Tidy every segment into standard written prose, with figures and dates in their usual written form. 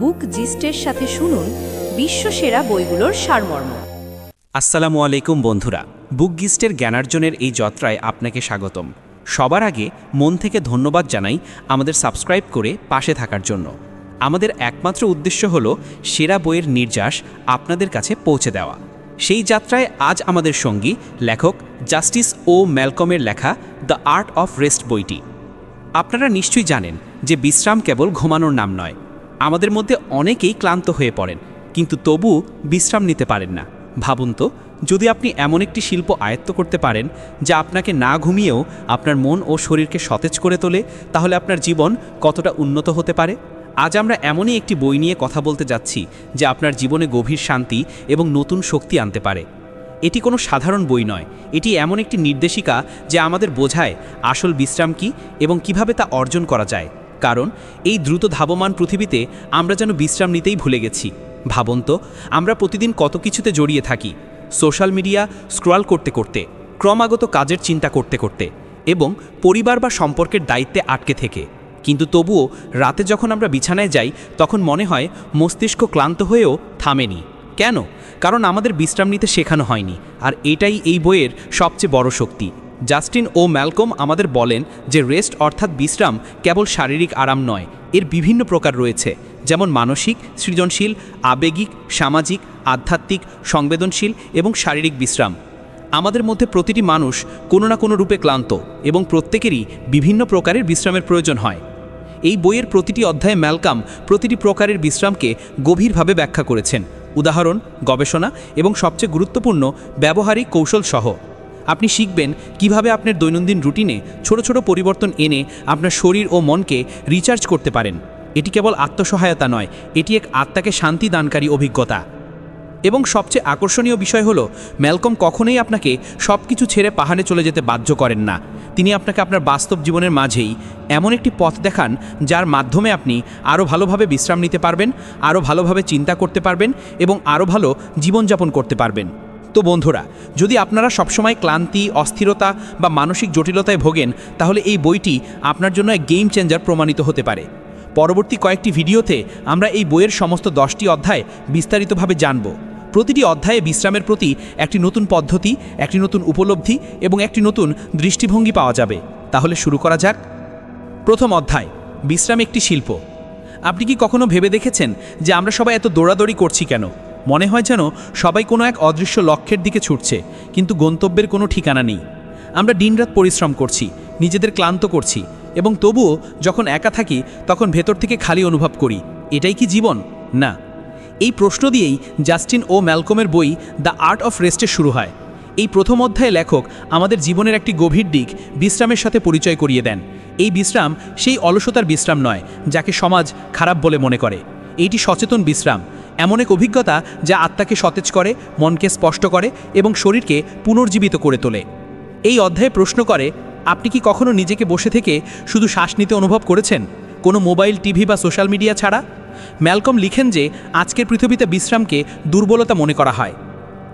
বুক জিস্টের সাথে শুনুন বিশ্বসেরা বইগুলোর সারমর্ম। আসসালামু আলাইকুম বন্ধুরা, বুক গিস্টের জ্ঞানার্জনের এই যাত্রায় আপনাকে স্বাগতম। সবার আগে মন থেকে ধন্যবাদ জানাই আমাদের সাবস্ক্রাইব করে পাশে থাকার জন্য। আমাদের একমাত্র উদ্দেশ্য হলো সেরা বইয়ের নির্যাস আপনাদের কাছে পৌঁছে দেওয়া। সেই যাত্রায় আজ আমাদের সঙ্গী লেখক জাস্টিস ও ম্যালকমের লেখা দ্য আর্ট অফ রেস্ট বইটি। আপনারা নিশ্চয়ই জানেন যে বিশ্রাম কেবল ঘুমানোর নাম নয়। আমাদের মধ্যে অনেকেই ক্লান্ত হয়ে পড়েন, কিন্তু তবু বিশ্রাম নিতে পারেন না। ভাবুন তো, যদি আপনি এমন একটি শিল্প আয়ত্ত করতে পারেন যা আপনাকে না ঘুমিয়েও আপনার মন ও শরীরকে সতেজ করে তোলে, তাহলে আপনার জীবন কতটা উন্নত হতে পারে। আজ আমরা এমনই একটি বই নিয়ে কথা বলতে যাচ্ছি যা আপনার জীবনে গভীর শান্তি এবং নতুন শক্তি আনতে পারে। এটি কোনো সাধারণ বই নয়, এটি এমন একটি নির্দেশিকা যা আমাদের বোঝায় আসল বিশ্রাম কী এবং কিভাবে তা অর্জন করা যায়। কারণ এই দ্রুত ধাবমান পৃথিবীতে আমরা যেন বিশ্রাম নিতেই ভুলে গেছি। ভাবুন তো, আমরা প্রতিদিন কত কিছুতে জড়িয়ে থাকি, সোশ্যাল মিডিয়া স্ক্রল করতে করতে, ক্রমাগত কাজের চিন্তা করতে করতে এবং পরিবার বা সম্পর্কের দায়িত্বে আটকে থেকে। কিন্তু তবুও রাতে যখন আমরা বিছানায় যাই তখন মনে হয় মস্তিষ্ক ক্লান্ত হয়েও থামেনি। কেন? কারণ আমাদের বিশ্রাম নিতে শেখানো হয়নি। আর এটাই এই বইয়ের সবচেয়ে বড় শক্তি। জাস্টিন ও ম্যালকম আমাদের বলেন যে রেস্ট অর্থাৎ বিশ্রাম কেবল শারীরিক আরাম নয়, এর বিভিন্ন প্রকার রয়েছে, যেমন মানসিক, সৃজনশীল, আবেগিক, সামাজিক, আধ্যাত্মিক, সংবেদনশীল এবং শারীরিক বিশ্রাম। আমাদের মধ্যে প্রতিটি মানুষ কোনো না কোনো রূপে ক্লান্ত এবং প্রত্যেকেরই বিভিন্ন প্রকারের বিশ্রামের প্রয়োজন হয়। এই বইয়ের প্রতিটি অধ্যায়ে ম্যালকম প্রতিটি প্রকারের বিশ্রামকে গভীরভাবে ব্যাখ্যা করেছেন, উদাহরণ, গবেষণা এবং সবচেয়ে গুরুত্বপূর্ণ ব্যবহারিক কৌশল সহ। আপনি শিখবেন কিভাবে আপনার দৈনন্দিন রুটিনে ছোট ছোট পরিবর্তন এনে আপনার শরীর ও মনকে রিচার্জ করতে পারেন। এটি কেবল আত্মসহায়তা নয়, এটি এক আত্মাকে শান্তি দানকারী অভিজ্ঞতা। এবং সবচেয়ে আকর্ষণীয় বিষয় হলো, ম্যালকম কখনোই আপনাকে সব কিছু ছেড়ে পাহাড়ে চলে যেতে বাধ্য করেন না। তিনি আপনাকে আপনার বাস্তব জীবনের মাঝেই এমন একটি পথ দেখান যার মাধ্যমে আপনি আরও ভালোভাবে বিশ্রাম নিতে পারবেন, আরও ভালোভাবে চিন্তা করতে পারবেন এবং আরও ভালো জীবনযাপন করতে পারবেন। তো বন্ধুরা, যদি আপনারা সবসময় ক্লান্তি, অস্থিরতা বা মানসিক জটিলতায় ভোগেন, তাহলে এই বইটি আপনার জন্য এক গেম চেঞ্জার প্রমাণিত হতে পারে। পরবর্তী কয়েকটি ভিডিওতে আমরা এই বইয়ের সমস্ত 10টি অধ্যায় বিস্তারিতভাবে জানব। প্রতিটি অধ্যায়ে বিশ্রামের প্রতি একটি নতুন পদ্ধতি, একটি নতুন উপলব্ধি এবং একটি নতুন দৃষ্টিভঙ্গি পাওয়া যাবে। তাহলে শুরু করা যাক। প্রথম অধ্যায়, বিশ্রাম একটি শিল্প। আপনি কি কখনো ভেবে দেখেছেন যে আমরা সবাই এত দৌড়াদৌড়ি করছি কেন? মনে হয় যেন সবাই কোনো এক অদৃশ্য লক্ষ্যের দিকে ছুটছে, কিন্তু গন্তব্যের কোনো ঠিকানা নেই। আমরা দিনরাত পরিশ্রম করছি, নিজেদের ক্লান্ত করছি, এবং তবুও যখন একা থাকি তখন ভেতর থেকে খালি অনুভব করি। এটাই কি জীবন? না। এই প্রশ্ন দিয়েই জাস্টিন ও ম্যালকমের বই দ্য আর্ট অফ রেস্টে শুরু হয়। এই প্রথম অধ্যায়ে লেখক আমাদের জীবনের একটি গভীর দিক বিশ্রামের সাথে পরিচয় করিয়ে দেন। এই বিশ্রাম সেই অলসতার বিশ্রাম নয় যাকে সমাজ খারাপ বলে মনে করে। এইটি সচেতন বিশ্রাম, এমন এক অভিজ্ঞতা যা আত্মাকে সতেজ করে, মনকে স্পষ্ট করে এবং শরীরকে পুনর্জীবিত করে তোলে। এই অধ্যায়ে প্রশ্ন করে, আপনি কি কখনো নিজেকে বসে থেকে শুধু শ্বাস নিতে অনুভব করেছেন, কোনো মোবাইল, টিভি বা সোশ্যাল মিডিয়া ছাড়া? ম্যালকম লিখেন যে আজকের পৃথিবীতে বিশ্রামকে দুর্বলতা মনে করা হয়।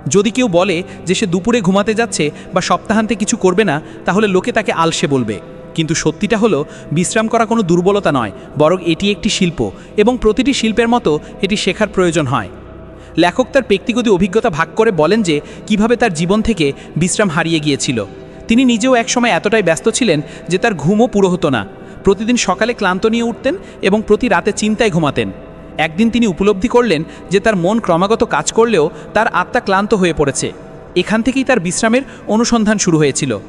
যদি কেউ বলে যে সে দুপুরে ঘুমাতে যাচ্ছে বা সপ্তাহান্তে কিছু করবে না, তাহলে লোকে তাকে আলসে বলবে। কিন্তু সত্যিটা হলো, বিশ্রাম করা কোনো দুর্বলতা নয়, বরং এটি একটি শিল্প এবং প্রতিটি শিল্পের মতো এটি শেখার প্রয়োজন হয়। লেখক তার ব্যক্তিগত অভিজ্ঞতা ভাগ করে বলেন যে কিভাবে তার জীবন থেকে বিশ্রাম হারিয়ে গিয়েছিল। তিনি নিজেও একসময় এতটাই ব্যস্ত ছিলেন যে তার ঘুমও পুরো হতো না। প্রতিদিন সকালে ক্লান্ত নিয়ে উঠতেন এবং প্রতি রাতে চিন্তায় ঘুমাতেন। একদিন তিনি উপলব্ধি করলেন যে তার মন ক্রমাগত কাজ করলেও তার আত্মা ক্লান্ত হয়ে পড়েছে। এখান থেকেই তার বিশ্রামের অনুসন্ধান শুরু হয়েছিল।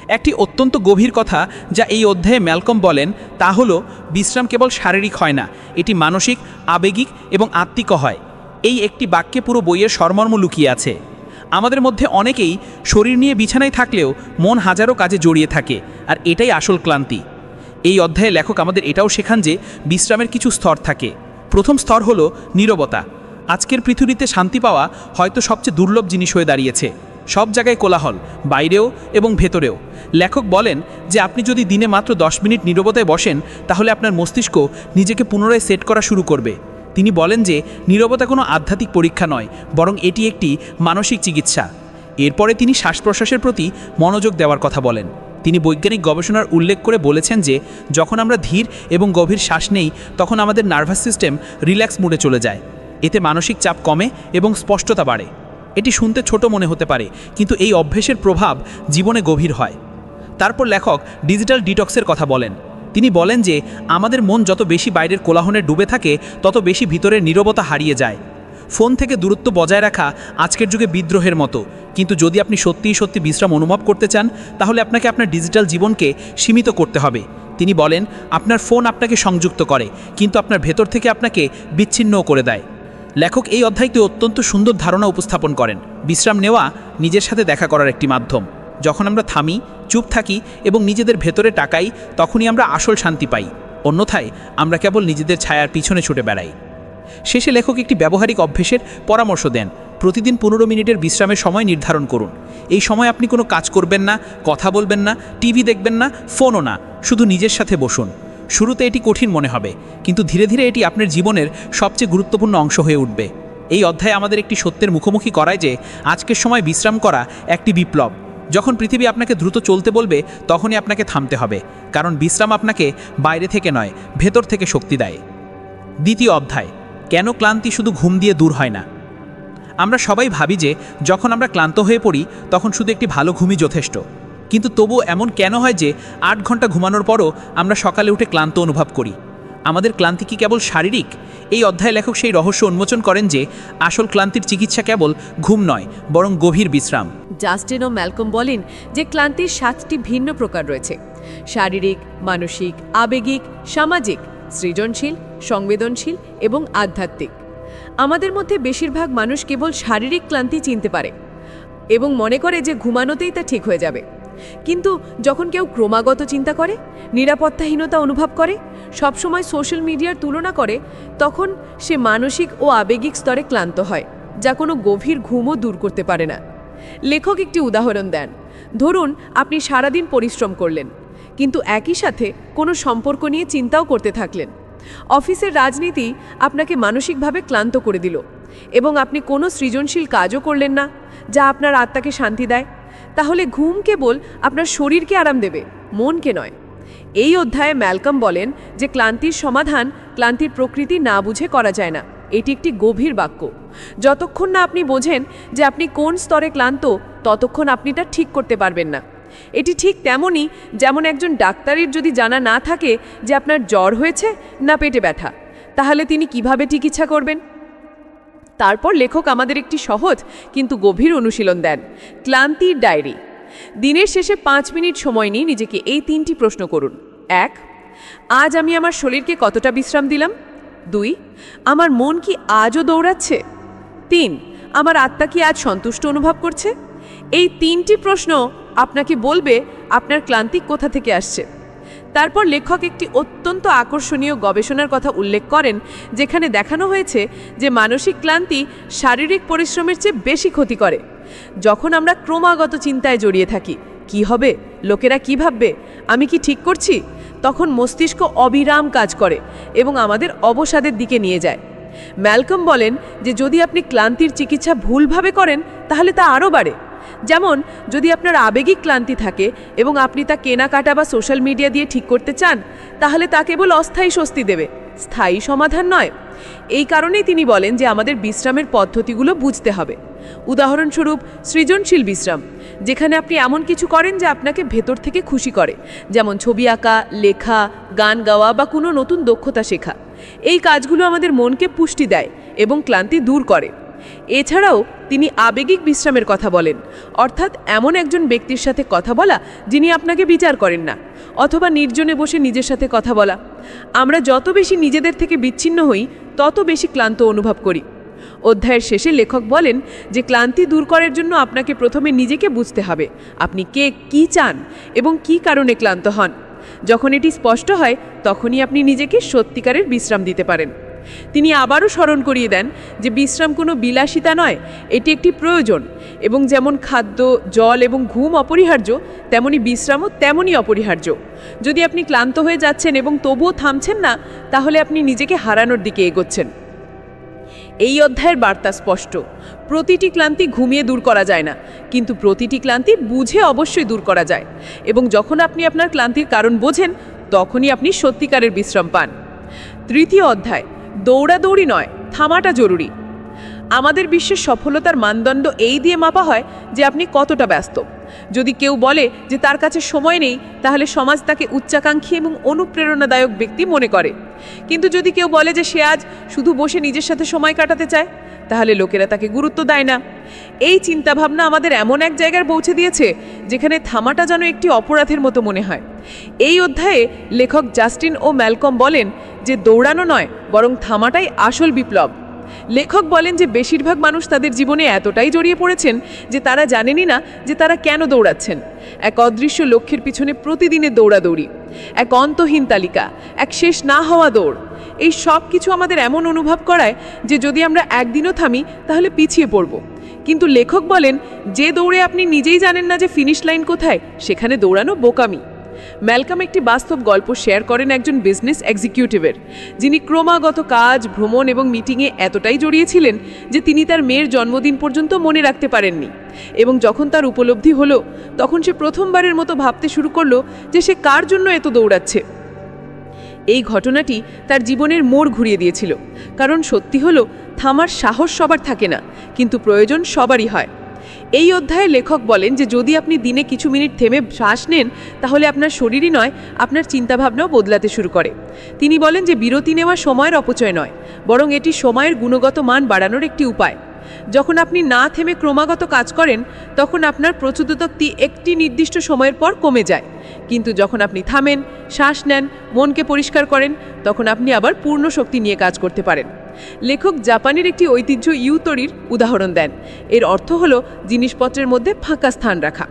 একটি অত্যন্ত গভীর কথা যা এই অধ্যায়ে ম্যালকম বলেন তা হলো, বিশ্রাম কেবল শারীরিক হয় না, এটি মানসিক, আবেগিক এবং আত্মিকও হয়। এই একটি বাক্যে পুরো বইয়ের সারমর্ম লুকিয়ে আছে। আমাদের মধ্যে অনেকেই শরীর নিয়ে বিছানায় থাকলেও মন হাজারো কাজে জড়িয়ে থাকে, আর এটাই আসল ক্লান্তি। এই অধ্যায়ে লেখক আমাদের এটাও শেখান যে বিশ্রামের কিছু স্তর থাকে। প্রথম স্তর হলো নীরবতা। আজকের পৃথিবীতে শান্তি পাওয়া হয়তো সবচেয়ে দুর্লভ জিনিস হয়ে দাঁড়িয়েছে। সব জায়গায় কোলাহল, বাইরেও এবং ভেতরেও। লেখক বলেন যে আপনি যদি দিনে মাত্র 10 মিনিট নীরবতায় বসেন, তাহলে আপনার মস্তিষ্ক নিজেকে পুনরায় সেট করা শুরু করবে। তিনি বলেন যে নীরবতা কোনো আধ্যাত্মিক পরীক্ষা নয়, বরং এটি একটি মানসিক চিকিৎসা। এরপরে তিনি শ্বাস প্রশ্বাসের প্রতি মনোযোগ দেওয়ার কথা বলেন। তিনি বৈজ্ঞানিক গবেষণার উল্লেখ করে বলেছেন যে যখন আমরা ধীর এবং গভীর শ্বাস নেই তখন আমাদের নার্ভাস সিস্টেম রিল্যাক্স মুডে চলে যায়। এতে মানসিক চাপ কমে এবং স্পষ্টতা বাড়ে। এটি শুনতে ছোট মনে হতে পারে, কিন্তু এই অভ্যেসের প্রভাব জীবনে গভীর হয়। তারপর লেখক ডিজিটাল ডিটক্সের কথা বলেন। তিনি বলেন যে আমাদের মন যত বেশি বাইরের কোলাহলে ডুবে থাকে তত বেশি ভিতরের নীরবতা হারিয়ে যায়। ফোন থেকে দূরত্ব বজায় রাখা আজকের যুগে বিদ্রোহের মতো, কিন্তু যদি আপনি সত্যিই সত্যি বিশ্রাম অনুভব করতে চান তাহলে আপনাকে আপনার ডিজিটাল জীবনকে সীমিত করতে হবে। তিনি বলেন আপনার ফোন আপনাকে সংযুক্ত করে, কিন্তু আপনার ভেতর থেকে আপনাকে বিচ্ছিন্নও করে দেয়। লেখক এই অধ্যায়টি অত্যন্ত সুন্দর ধারণা উপস্থাপন করেন। বিশ্রাম নেওয়া নিজের সাথে দেখা করার একটি মাধ্যম। যখন আমরা থামি, চুপ থাকি এবং নিজেদের ভেতরে তাকাই তখনই আমরা আসল শান্তি পাই। অন্যথায় আমরা কেবল নিজেদের ছায়ার পিছনে ছুটে বেড়াই। শেষে লেখক একটি ব্যবহারিক অভ্যেসের পরামর্শ দেন। প্রতিদিন 15 মিনিটের বিশ্রামের সময় নির্ধারণ করুন। এই সময় আপনি কোনো কাজ করবেন না, কথা বলবেন না, টিভি দেখবেন না, ফোনও না, শুধু নিজের সাথে বসুন। শুরুতে এটি কঠিন মনে হবে, কিন্তু ধীরে ধীরে এটি আপনার জীবনের সবচেয়ে গুরুত্বপূর্ণ অংশ হয়ে উঠবে। এই অধ্যায়ে আমাদের একটি সত্যের মুখোমুখি করায় যে আজকের সময় বিশ্রাম করা একটি বিপ্লব। যখন পৃথিবী আপনাকে দ্রুত চলতে বলবে তখনই আপনাকে থামতে হবে, কারণ বিশ্রাম আপনাকে বাইরে থেকে নয়, ভেতর থেকে শক্তি দেয়। দ্বিতীয় অধ্যায়, কেন ক্লান্তি শুধু ঘুম দিয়ে দূর হয় না। আমরা সবাই ভাবি যে যখন আমরা ক্লান্ত হয়ে পড়ি তখন শুধু একটি ভালো ঘুমই যথেষ্ট, কিন্তু তবুও এমন কেন হয় যে 8 ঘন্টা ঘুমানোর পরও আমরা সকালে উঠে ক্লান্ত অনুভব করি? আমাদের ক্লান্তি কি কেবল শারীরিক? এই অধ্যায়ে লেখক সেই রহস্য উন্মোচন করেন যে আসল ক্লান্তির চিকিৎসা কেবল ঘুম নয়, বরং গভীর বিশ্রাম। জাস্টিন ও ম্যালকম বলেন যে ক্লান্তির 7টি ভিন্ন প্রকার রয়েছে: শারীরিক, মানসিক, আবেগিক, সামাজিক, সৃজনশীল, সংবেদনশীল এবং আধ্যাত্মিক। আমাদের মধ্যে বেশিরভাগ মানুষ কেবল শারীরিক ক্লান্তি চিনতে পারে এবং মনে করে যে ঘুমানোতেই তা ঠিক হয়ে যাবে। কিন্তু যখন কেউ ক্রমাগত চিন্তা করে, নিরাপত্তাহীনতা অনুভব করে, সবসময় সোশ্যাল মিডিয়ার তুলনা করে, তখন সে মানসিক ও আবেগিক স্তরে ক্লান্ত হয়, যা কোনো গভীর ঘুমও দূর করতে পারে না। লেখক একটি উদাহরণ দেন। ধরুন আপনি সারাদিন পরিশ্রম করলেন, কিন্তু একই সাথে কোনো সম্পর্ক নিয়ে চিন্তাও করতে থাকলেন। অফিসের রাজনীতি আপনাকে মানসিকভাবে ক্লান্ত করে দিল এবং আপনি কোনো সৃজনশীল কাজও করলেন না যা আপনার আত্মাকে শান্তি দেয়। তাহলে ঘুম কেবল আপনার শরীরকে আরাম দেবে, মনকে নয়। এই অধ্যায়ে ম্যালকম বলেন যে ক্লান্তির সমাধান ক্লান্তির প্রকৃতি না বুঝে করা যায় না। এটি একটি গভীর বাক্য। যতক্ষণ না আপনি বোঝেন যে আপনি কোন স্তরে ক্লান্ত, ততক্ষণ আপনি তা ঠিক করতে পারবেন না। এটি ঠিক তেমনই যেমন একজন ডাক্তারের যদি জানা না থাকে যে আপনার জ্বর হয়েছে না পেটে ব্যথা, তাহলে তিনি কিভাবে চিকিৎসা করবেন? তারপর লেখক আমাদের একটি সহজ কিন্তু গভীর অনুশীলন দেন, ক্লান্তির ডায়েরি। দিনের শেষে 5 মিনিট সময় নিয়ে নিজেকে এই 3টি প্রশ্ন করুন। 1. আজ আমি আমার শরীরকে কতটা বিশ্রাম দিলাম? 2. আমার মন কি আজও দৌড়াচ্ছে? 3. আমার আত্মা কি আজ সন্তুষ্ট অনুভব করছে? এই 3টি প্রশ্ন আপনাকে বলবে আপনার ক্লান্তি কোথা থেকে আসছে। তারপর লেখক একটি অত্যন্ত আকর্ষণীয় গবেষণার কথা উল্লেখ করেন, যেখানে দেখানো হয়েছে যে মানসিক ক্লান্তি শারীরিক পরিশ্রমের চেয়ে বেশি ক্ষতি করে। যখন আমরা ক্রমাগত চিন্তায় জড়িয়ে থাকি, কি হবে, লোকেরা কি ভাববে, আমি কি ঠিক করছি, তখন মস্তিষ্ক অবিরাম কাজ করে এবং আমাদের অবসাদের দিকে নিয়ে যায়। ম্যালকম বলেন যে যদি আপনি ক্লান্তির চিকিৎসা ভুলভাবে করেন তাহলে তা আরও বাড়ে। যেমন যদি আপনার আবেগিক ক্লান্তি থাকে এবং আপনি তা কেনাকাটা বা সোশ্যাল মিডিয়া দিয়ে ঠিক করতে চান, তাহলে তা কেবল অস্থায়ী স্বস্তি দেবে, স্থায়ী সমাধান নয়। এই কারণেই তিনি বলেন যে আমাদের বিশ্রামের পদ্ধতিগুলো বুঝতে হবে। উদাহরণস্বরূপ সৃজনশীল বিশ্রাম, যেখানে আপনি এমন কিছু করেন যা আপনাকে ভেতর থেকে খুশি করে, যেমন ছবি আঁকা, লেখা, গান গাওয়া বা কোনো নতুন দক্ষতা শেখা। এই কাজগুলো আমাদের মনকে পুষ্টি দেয় এবং ক্লান্তি দূর করে। এছাড়াও তিনি আবেগিক বিশ্রামের কথা বলেন, অর্থাৎ এমন একজন ব্যক্তির সাথে কথা বলা যিনি আপনাকে বিচার করেন না, অথবা নির্জনে বসে নিজের সাথে কথা বলা। আমরা যত বেশি নিজেদের থেকে বিচ্ছিন্ন হই তত বেশি ক্লান্ত অনুভব করি। অধ্যায়ের শেষে লেখক বলেন যে ক্লান্তি দূর করার জন্য আপনাকে প্রথমে নিজেকে বুঝতে হবে, আপনি কে, কি চান এবং কি কারণে ক্লান্ত হন। যখন এটি স্পষ্ট হয় তখনই আপনি নিজেকে সত্যিকারের বিশ্রাম দিতে পারেন। তিনি আবারও স্মরণ করিয়ে দেন যে বিশ্রাম কোনো বিলাসিতা নয়, এটি একটি প্রয়োজন, এবং যেমন খাদ্য, জল এবং ঘুম অপরিহার্য, তেমনি বিশ্রামও তেমনই অপরিহার্য। যদি আপনি ক্লান্ত হয়ে যাচ্ছেন এবং তবুও থামছেন না, তাহলে আপনি নিজেকে হারানোর দিকে এগোচ্ছেন। এই অধ্যায়ের বার্তা স্পষ্ট। প্রতিটি ক্লান্তি ঘুমিয়ে দূর করা যায় না, কিন্তু প্রতিটি ক্লান্তি বুঝে অবশ্যই দূর করা যায়। এবং যখন আপনি আপনার ক্লান্তির কারণ বোঝেন, তখনই আপনি সত্যিকারের বিশ্রাম পান। তৃতীয় অধ্যায়, দৌড়াদৌড়ি নয়, থামাটা জরুরি। আমাদের বিশ্বের সফলতার মানদণ্ড এই দিয়ে মাপা হয় যে আপনি কতটা ব্যস্ত। যদি কেউ বলে যে তার কাছে সময় নেই, তাহলে সমাজ তাকে উচ্চাকাঙ্ক্ষী এবং অনুপ্রেরণাদায়ক ব্যক্তি মনে করে। কিন্তু যদি কেউ বলে যে সে আজ শুধু বসে নিজের সাথে সময় কাটাতে চায়, তাহলে লোকেরা তাকে গুরুত্ব দেয় না। এই চিন্তাভাবনা আমাদের এমন এক জায়গায় পৌঁছে দিয়েছে যেখানে থামাটা যেন একটি অপরাধের মতো মনে হয়। এই অধ্যায়ে লেখক জাস্টিন ও ম্যালকম বলেন যে দৌড়ানো নয়, বরং থামাটাই আসল বিপ্লব। লেখক বলেন যে বেশিরভাগ মানুষ তাদের জীবনে এতটাই জড়িয়ে পড়েছেন যে তারা জানেনই না যে তারা কেন দৌড়াচ্ছেন। এক অদৃশ্য লক্ষ্যের পিছনে প্রতিদিনের দৌড়াদৌড়ি, এক অন্তহীন তালিকা, এক শেষ না হওয়া দৌড়। এই সব কিছু আমাদের এমন অনুভব করায় যে যদি আমরা একদিনও থামি তাহলে পিছিয়ে পড়ব। কিন্তু লেখক বলেন যে দৌড়ে আপনি নিজেই জানেন না যে ফিনিশ লাইন কোথায়, সেখানে দৌড়ানো বোকামি। ম্যালকম একটি বাস্তব গল্প শেয়ার করেন একজন বিজনেস এক্সিকিউটিভের, যিনি ক্রমাগত কাজ, ভ্রমণ এবং মিটিংয়ে এতটাই জড়িয়েছিলেন যে তিনি তার মেয়ের জন্মদিন পর্যন্ত মনে রাখতে পারেননি। এবং যখন তার উপলব্ধি হলো, তখন সে প্রথমবারের মতো ভাবতে শুরু করলো যে সে কার জন্য এত দৌড়াচ্ছে। এই ঘটনাটি তার জীবনের মোড় ঘুরিয়ে দিয়েছিল, কারণ সত্যি হলো থামার সাহস সবার থাকে না, কিন্তু প্রয়োজন সবারই হয়। এই অধ্যায়ে লেখক বলেন যে যদি আপনি দিনে কিছু মিনিট থেমে শ্বাস নেন, তাহলে আপনার শরীরই নয়, আপনার চিন্তাভাবনাও বদলাতে শুরু করে। তিনি বলেন যে বিরতি নেওয়া সময়ের অপচয় নয়, বরং এটি সময়ের গুণগত মান বাড়ানোর একটি উপায়। যখন আপনি না থেমে ক্রমাগত কাজ করেন, তখন আপনার প্রচুরশক্তি একটি নির্দিষ্ট সময়ের পর কমে যায়। কিন্তু যখন আপনি থামেন, শ্বাস নেন, মনকে পরিষ্কার করেন, তখন আপনি আবার পূর্ণ শক্তি নিয়ে কাজ করতে পারেন। লেখক জাপানের একটি ঐতিহ্য ইউতরির উদাহরণ দেন। এর অর্থ হলো জিনিসপত্রের মধ্যে ফাঁকা স্থান রাখা।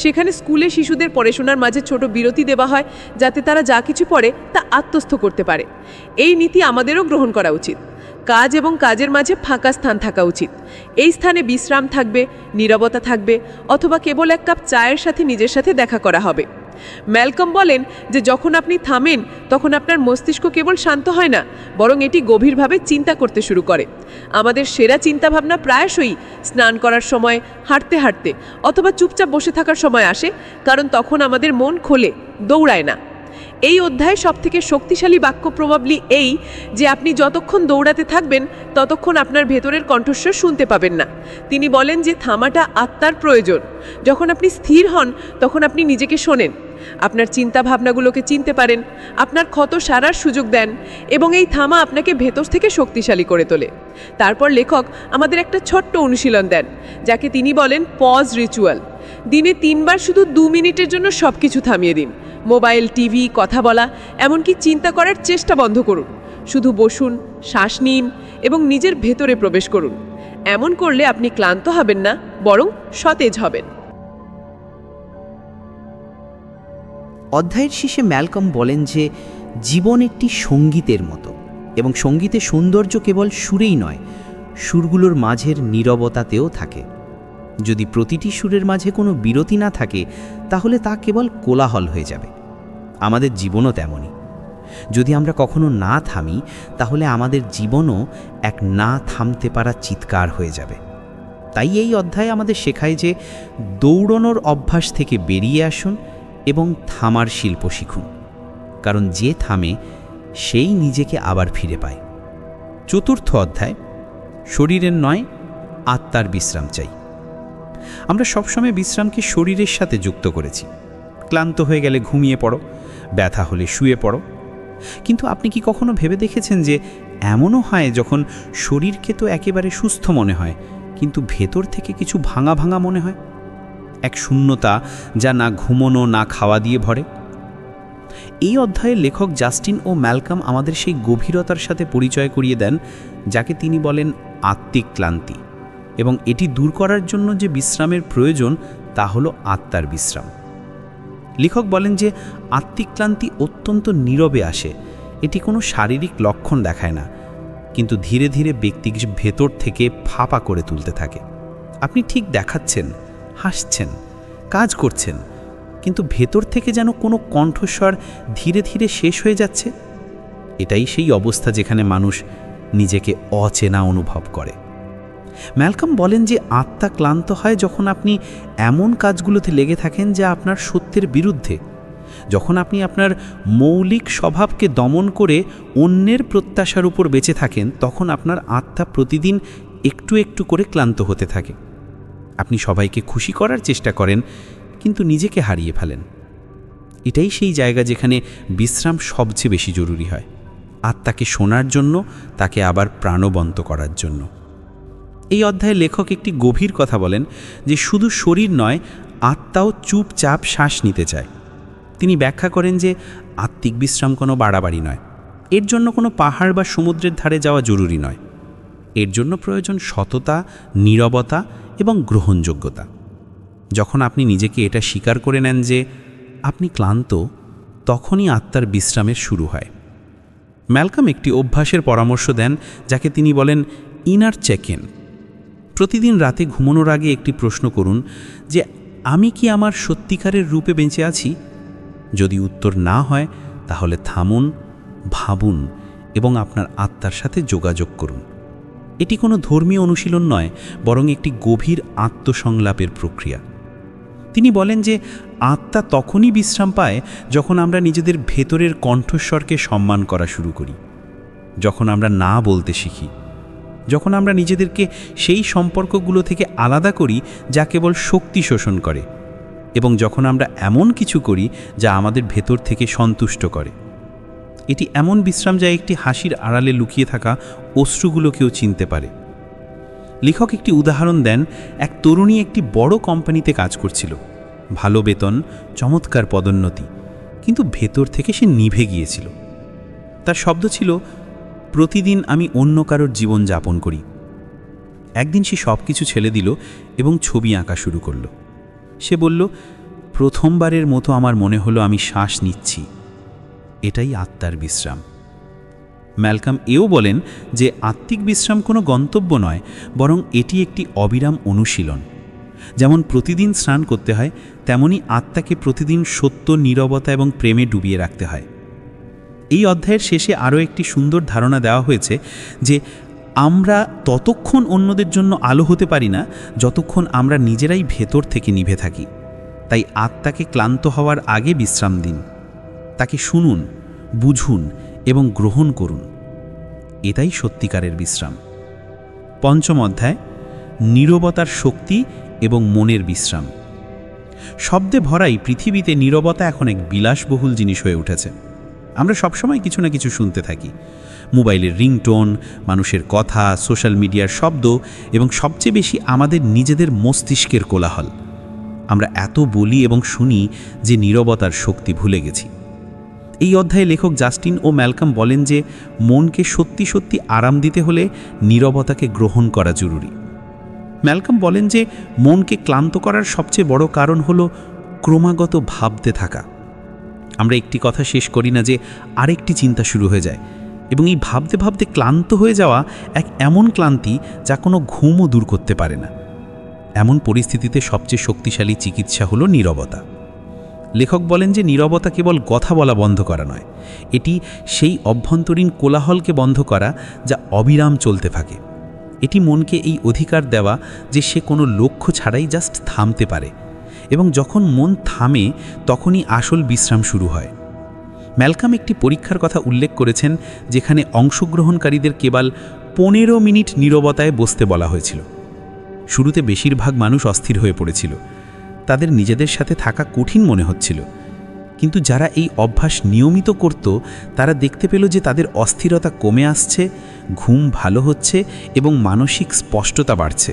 সেখানে স্কুলে শিশুদের পড়াশোনার মাঝে ছোট বিরতি দেওয়া হয়, যাতে তারা যা কিছু পড়ে তা আত্মস্থ করতে পারে। এই নীতি আমাদেরও গ্রহণ করা উচিত। কাজ এবং কাজের মাঝে ফাঁকা স্থান থাকা উচিত। এই স্থানে বিশ্রাম থাকবে, নীরবতা থাকবে, অথবা কেবল এক কাপ চায়ের সাথে নিজের সাথে দেখা করা হবে। ম্যালকম বলেন যে যখন আপনি থামেন, তখন আপনার মস্তিষ্ক কেবল শান্ত হয় না, বরং এটি গভীরভাবে চিন্তা করতে শুরু করে। আমাদের সেরা চিন্তাভাবনা প্রায়শই স্নান করার সময়, হাঁটতে হাঁটতে, অথবা চুপচাপ বসে থাকার সময় আসে, কারণ তখন আমাদের মন খোলে, দৌড়ায় না। এই অধ্যায়ে সবথেকে শক্তিশালী বাক্য প্রবাবলি এই যে আপনি যতক্ষণ দৌড়াতে থাকবেন, ততক্ষণ আপনার ভেতরের কণ্ঠস্বর শুনতে পাবেন না। তিনি বলেন যে থামাটা আত্মার প্রয়োজন। যখন আপনি স্থির হন, তখন আপনি নিজেকে শোনেন, আপনার চিন্তা ভাবনাগুলোকে চিনতে পারেন, আপনার ক্ষত সারার সুযোগ দেন, এবং এই থামা আপনাকে ভেতর থেকে শক্তিশালী করে তোলে। তারপর লেখক আমাদের একটা ছোট্ট অনুশীলন দেন, যাকে তিনি বলেন পজ রিচুয়াল। দিনে 3 বার শুধু 2 মিনিটের জন্য সব কিছু থামিয়ে দিন। মোবাইল, টিভি, কথা বলা, এমনকি চিন্তা করার চেষ্টা বন্ধ করুন। শুধু বসুন, শ্বাস নিন এবং নিজের ভেতরে প্রবেশ করুন। এমন করলে আপনি ক্লান্ত হবেন না, বরং সতেজ হবেন। অধ্যায়ের শেষে ম্যালকম বলেন যে জীবন একটি সঙ্গীতের মতো, এবং সঙ্গীতের সৌন্দর্য কেবল সুরেই নয়, সুরগুলোর মাঝের নীরবতাতেও থাকে। যদি প্রতিটি সুরের মাঝে কোনো বিরতি না থাকে, তাহলে তা কেবল কোলাহল হয়ে যাবে। আমাদের জীবনও তেমনই। যদি আমরা কখনো না থামি, তাহলে আমাদের জীবনও এক না থামতে পারা চিৎকার হয়ে যাবে। তাই এই অধ্যায় আমাদের শেখায় যে দৌড়ানোর অভ্যাস থেকে বেরিয়ে আসুন এবং থামার শিল্প শিখুন, কারণ যে থামে সেই নিজেকে আবার ফিরে পায়। চতুর্থ অধ্যায়, শরীরের নয়, আত্মার বিশ্রাম চাই। আমরা সবসময় বিশ্রামকে শরীরের সাথে যুক্ত করেছি। ক্লান্ত হয়ে গেলে ঘুমিয়ে পড়ো, ব্যথা হলে শুয়ে পড়ো। কিন্তু আপনি কি কখনো ভেবে দেখেছেন যে এমনও হয় যখন শরীরকে তো একেবারে সুস্থ মনে হয়, কিন্তু ভেতর থেকে কিছু ভাঙা ভাঙা মনে হয়, এক শূন্যতা যা না ঘুমোনো না খাওয়া দিয়ে ভরে? এই অধ্যায়ে লেখক জাস্টিন ও ম্যালকম আমাদের সেই গভীরতার সাথে পরিচয় করিয়ে দেন, যাকে তিনি বলেন আত্মিক ক্লান্তি। এবং এটি দূর করার জন্য যে বিশ্রামের প্রয়োজন, তা হলো আত্মার বিশ্রাম। লেখক বলেন যে আত্মিক ক্লান্তি অত্যন্ত নীরবে আসে। এটি কোনো শারীরিক লক্ষণ দেখায় না, কিন্তু ধীরে ধীরে ব্যক্তিকে ভেতর থেকে ফাঁপা করে তুলতে থাকে। আপনি ঠিক দেখাচ্ছেন, হাসছেন, কাজ করছেন, কিন্তু ভেতর থেকে যেন কোনো কণ্ঠস্বর ধীরে ধীরে শেষ হয়ে যাচ্ছে। এটাই সেই অবস্থা যেখানে মানুষ নিজেকে অচেনা অনুভব করে। ম্যালকম বলেন যে আত্মা ক্লান্ত হয় যখন আপনি এমন কাজগুলোতে লেগে থাকেন যা আপনার সত্যের বিরুদ্ধে, যখন আপনি আপনার মৌলিক স্বভাবকে দমন করে অন্যের প্রত্যাশার উপর বেঁচে থাকেন, তখন আপনার আত্মা প্রতিদিন একটু একটু করে ক্লান্ত হতে থাকে। আপনি সবাইকে খুশি করার চেষ্টা করেন, কিন্তু নিজেকে হারিয়ে ফেলেন। এটাই সেই জায়গা যেখানে বিশ্রাম সবচেয়ে বেশি জরুরি হয়, আত্মাকে শোনার জন্য, তাকে আবার প্রাণবন্ত করার জন্য। এই অধ্যায়ে লেখক একটি গভীর কথা বলেন যে শুধু শরীর নয়, আত্মাও চুপচাপ শ্বাস নিতে চায়। তিনি ব্যাখ্যা করেন যে আত্মিক বিশ্রাম কোনো বাড়াবাড়ি নয়, এর জন্য কোনো পাহাড় বা সমুদ্রের ধারে যাওয়া জরুরি নয়। এর জন্য প্রয়োজন সততা, নীরবতা এবং গ্রহণযোগ্যতা। যখন আপনি নিজেকে এটা স্বীকার করে নেন যে আপনি ক্লান্ত, তখনই আত্মার বিশ্রামের শুরু হয়। ম্যালকম একটি অভ্যাসের পরামর্শ দেন যাকে তিনি বলেন ইনার চেক ইন। প্রতিদিন রাতে ঘুমানোর আগে একটি প্রশ্ন করুন যে আমি কি আমার সত্যিকারের রূপে বেঁচে আছি? যদি উত্তর না হয়, তাহলে থামুন, ভাবুন এবং আপনার আত্মার সাথে যোগাযোগ করুন। এটি কোনো ধর্মীয় অনুশীলন নয়, বরং একটি গভীর আত্মসংলাপের প্রক্রিয়া। তিনি বলেন যে আত্মা তখনই বিশ্রাম পায় যখন আমরা নিজেদের ভেতরের কণ্ঠস্বরকে সম্মান করা শুরু করি, যখন আমরা না বলতে শিখি, যখন আমরা নিজেদেরকে সেই সম্পর্কগুলো থেকে আলাদা করি যা কেবল শক্তি শোষণ করে, এবং যখন আমরা এমন কিছু করি যা আমাদের ভেতর থেকে সন্তুষ্ট করে। এটি এমন বিশ্রাম যা একটি হাসির আড়ালে লুকিয়ে থাকা অশ্রুগুলোকেও চিনতে পারে। লেখক একটি উদাহরণ দেন, এক তরুণী একটি বড় কোম্পানিতে কাজ করছিল, ভালো বেতন, চমৎকার পদোন্নতি, কিন্তু ভেতর থেকে সে নিভে গিয়েছিল। তার শব্দ ছিল, প্রতিদিন আমি অন্য কারোর জীবন যাপন করি। একদিন সে সব কিছু ছেড়ে দিল এবং ছবি আঁকা শুরু করল। সে বলল, প্রথমবারের মতো আমার মনে হলো আমি শ্বাস নিচ্ছি। এটাই আত্মার বিশ্রাম। ম্যালকম এও বলেন যে আত্মিক বিশ্রাম কোনো গন্তব্য নয়, বরং এটি একটি অবিরাম অনুশীলন। যেমন প্রতিদিন স্নান করতে হয়, তেমনি আত্মাকে প্রতিদিন সত্য, নীরবতা এবং প্রেমে ডুবিয়ে রাখতে হয়। এই অধ্যায়ের শেষে আরও একটি সুন্দর ধারণা দেওয়া হয়েছে যে আমরা ততক্ষণ অন্যদের জন্য আলো হতে পারি না যতক্ষণ আমরা নিজেরাই ভেতর থেকে নিভে থাকি। তাই আত্মাকে ক্লান্ত হওয়ার আগে বিশ্রাম দিন, তাকে শুনুন, বুঝুন এবং গ্রহণ করুন। এটাই সত্যিকারের বিশ্রাম। পঞ্চম অধ্যায়, নীরবতার শক্তি এবং মনের বিশ্রাম। শব্দে ভরাই পৃথিবীতে নীরবতা এখন এক বিলাসবহুল জিনিস হয়ে উঠেছে। আমরা সবসময় কিছু না কিছু শুনতে থাকি, মোবাইলের রিংটোন, মানুষের কথা, সোশ্যাল মিডিয়ার শব্দ এবং সবচেয়ে বেশি আমাদের নিজেদের মস্তিষ্কের কোলাহল। আমরা এত বলি এবং শুনি যে নীরবতার শক্তি ভুলে গেছি। এই অধ্যায়ে লেখক জাস্টিন ও ম্যালকম বলেন যে মনকে সত্যি সত্যি আরাম দিতে হলে নীরবতাকে গ্রহণ করা জরুরি। ম্যালকম বলেন যে মনকে ক্লান্ত করার সবচেয়ে বড় কারণ হলো ক্রমাগত ভাবতে থাকা। আমরা একটি কথা শেষ করি না যে আরেকটি চিন্তা শুরু হয়ে যায়, এবং এই ভাবতে ভাবতে ক্লান্ত হয়ে যাওয়া এক এমন ক্লান্তি যা কোনো ঘুমও দূর করতে পারে না। এমন পরিস্থিতিতে সবচেয়ে শক্তিশালী চিকিৎসা হলো নীরবতা। লেখক বলেন যে নীরবতা কেবল কথা বলা বন্ধ করা নয়, এটি সেই অভ্যন্তরীণ কোলাহলকে বন্ধ করা যা অবিরাম চলতে থাকে। এটি মনকে এই অধিকার দেওয়া যে সে কোনো লক্ষ্য ছাড়াই জাস্ট থামতে পারে, এবং যখন মন থামে তখনই আসল বিশ্রাম শুরু হয়। ম্যালকম একটি পরীক্ষার কথা উল্লেখ করেছেন যেখানে অংশগ্রহণকারীদের কেবল 15 মিনিট নীরবতায় বসতে বলা হয়েছিল। শুরুতে বেশিরভাগ মানুষ অস্থির হয়ে পড়েছিল, তাদের নিজেদের সাথে থাকা কঠিন মনে হচ্ছিল, কিন্তু যারা এই অভ্যাস নিয়মিত করত তারা দেখতে পেল যে তাদের অস্থিরতা কমে আসছে, ঘুম ভালো হচ্ছে এবং মানসিক স্পষ্টতা বাড়ছে।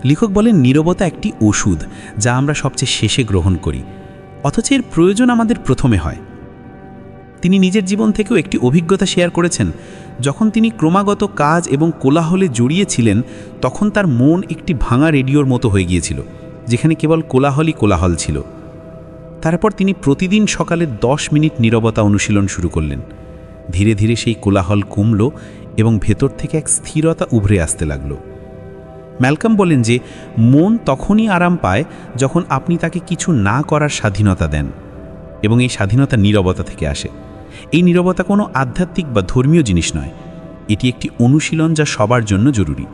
লেখক বলেন নীরবতা একটি ওষুধ যা আমরা সবচেয়ে শেষে গ্রহণ করি, অথচ এর প্রয়োজন আমাদের প্রথমে হয়। তিনি নিজের জীবন থেকেও একটি অভিজ্ঞতা শেয়ার করেছেন। যখন তিনি ক্রমাগত কাজ এবং কোলাহলে জড়িয়েছিলেন, তখন তার মন একটি ভাঙা রেডিওর মতো হয়ে গিয়েছিল, যেখানে কেবল কোলাহলই কোলাহল ছিল। তারপর তিনি প্রতিদিন সকালে 10 মিনিট নীরবতা অনুশীলন শুরু করলেন। ধীরে ধীরে সেই কোলাহল কমল এবং ভেতর থেকে এক স্থিরতা উভরে আসতে লাগল। ম্যালকম বলেন যে মন তখনই আরাম পায় যখন আপনি তাকে কিছু না করার স্বাধীনতা দেন, এবং এই স্বাধীনতা নীরবতা থেকে আসে। এই নীরবতা কোনো আধ্যাত্মিক বা ধর্মীয় জিনিস নয়, এটি একটি অনুশীলন যা সবার জন্য জরুরি।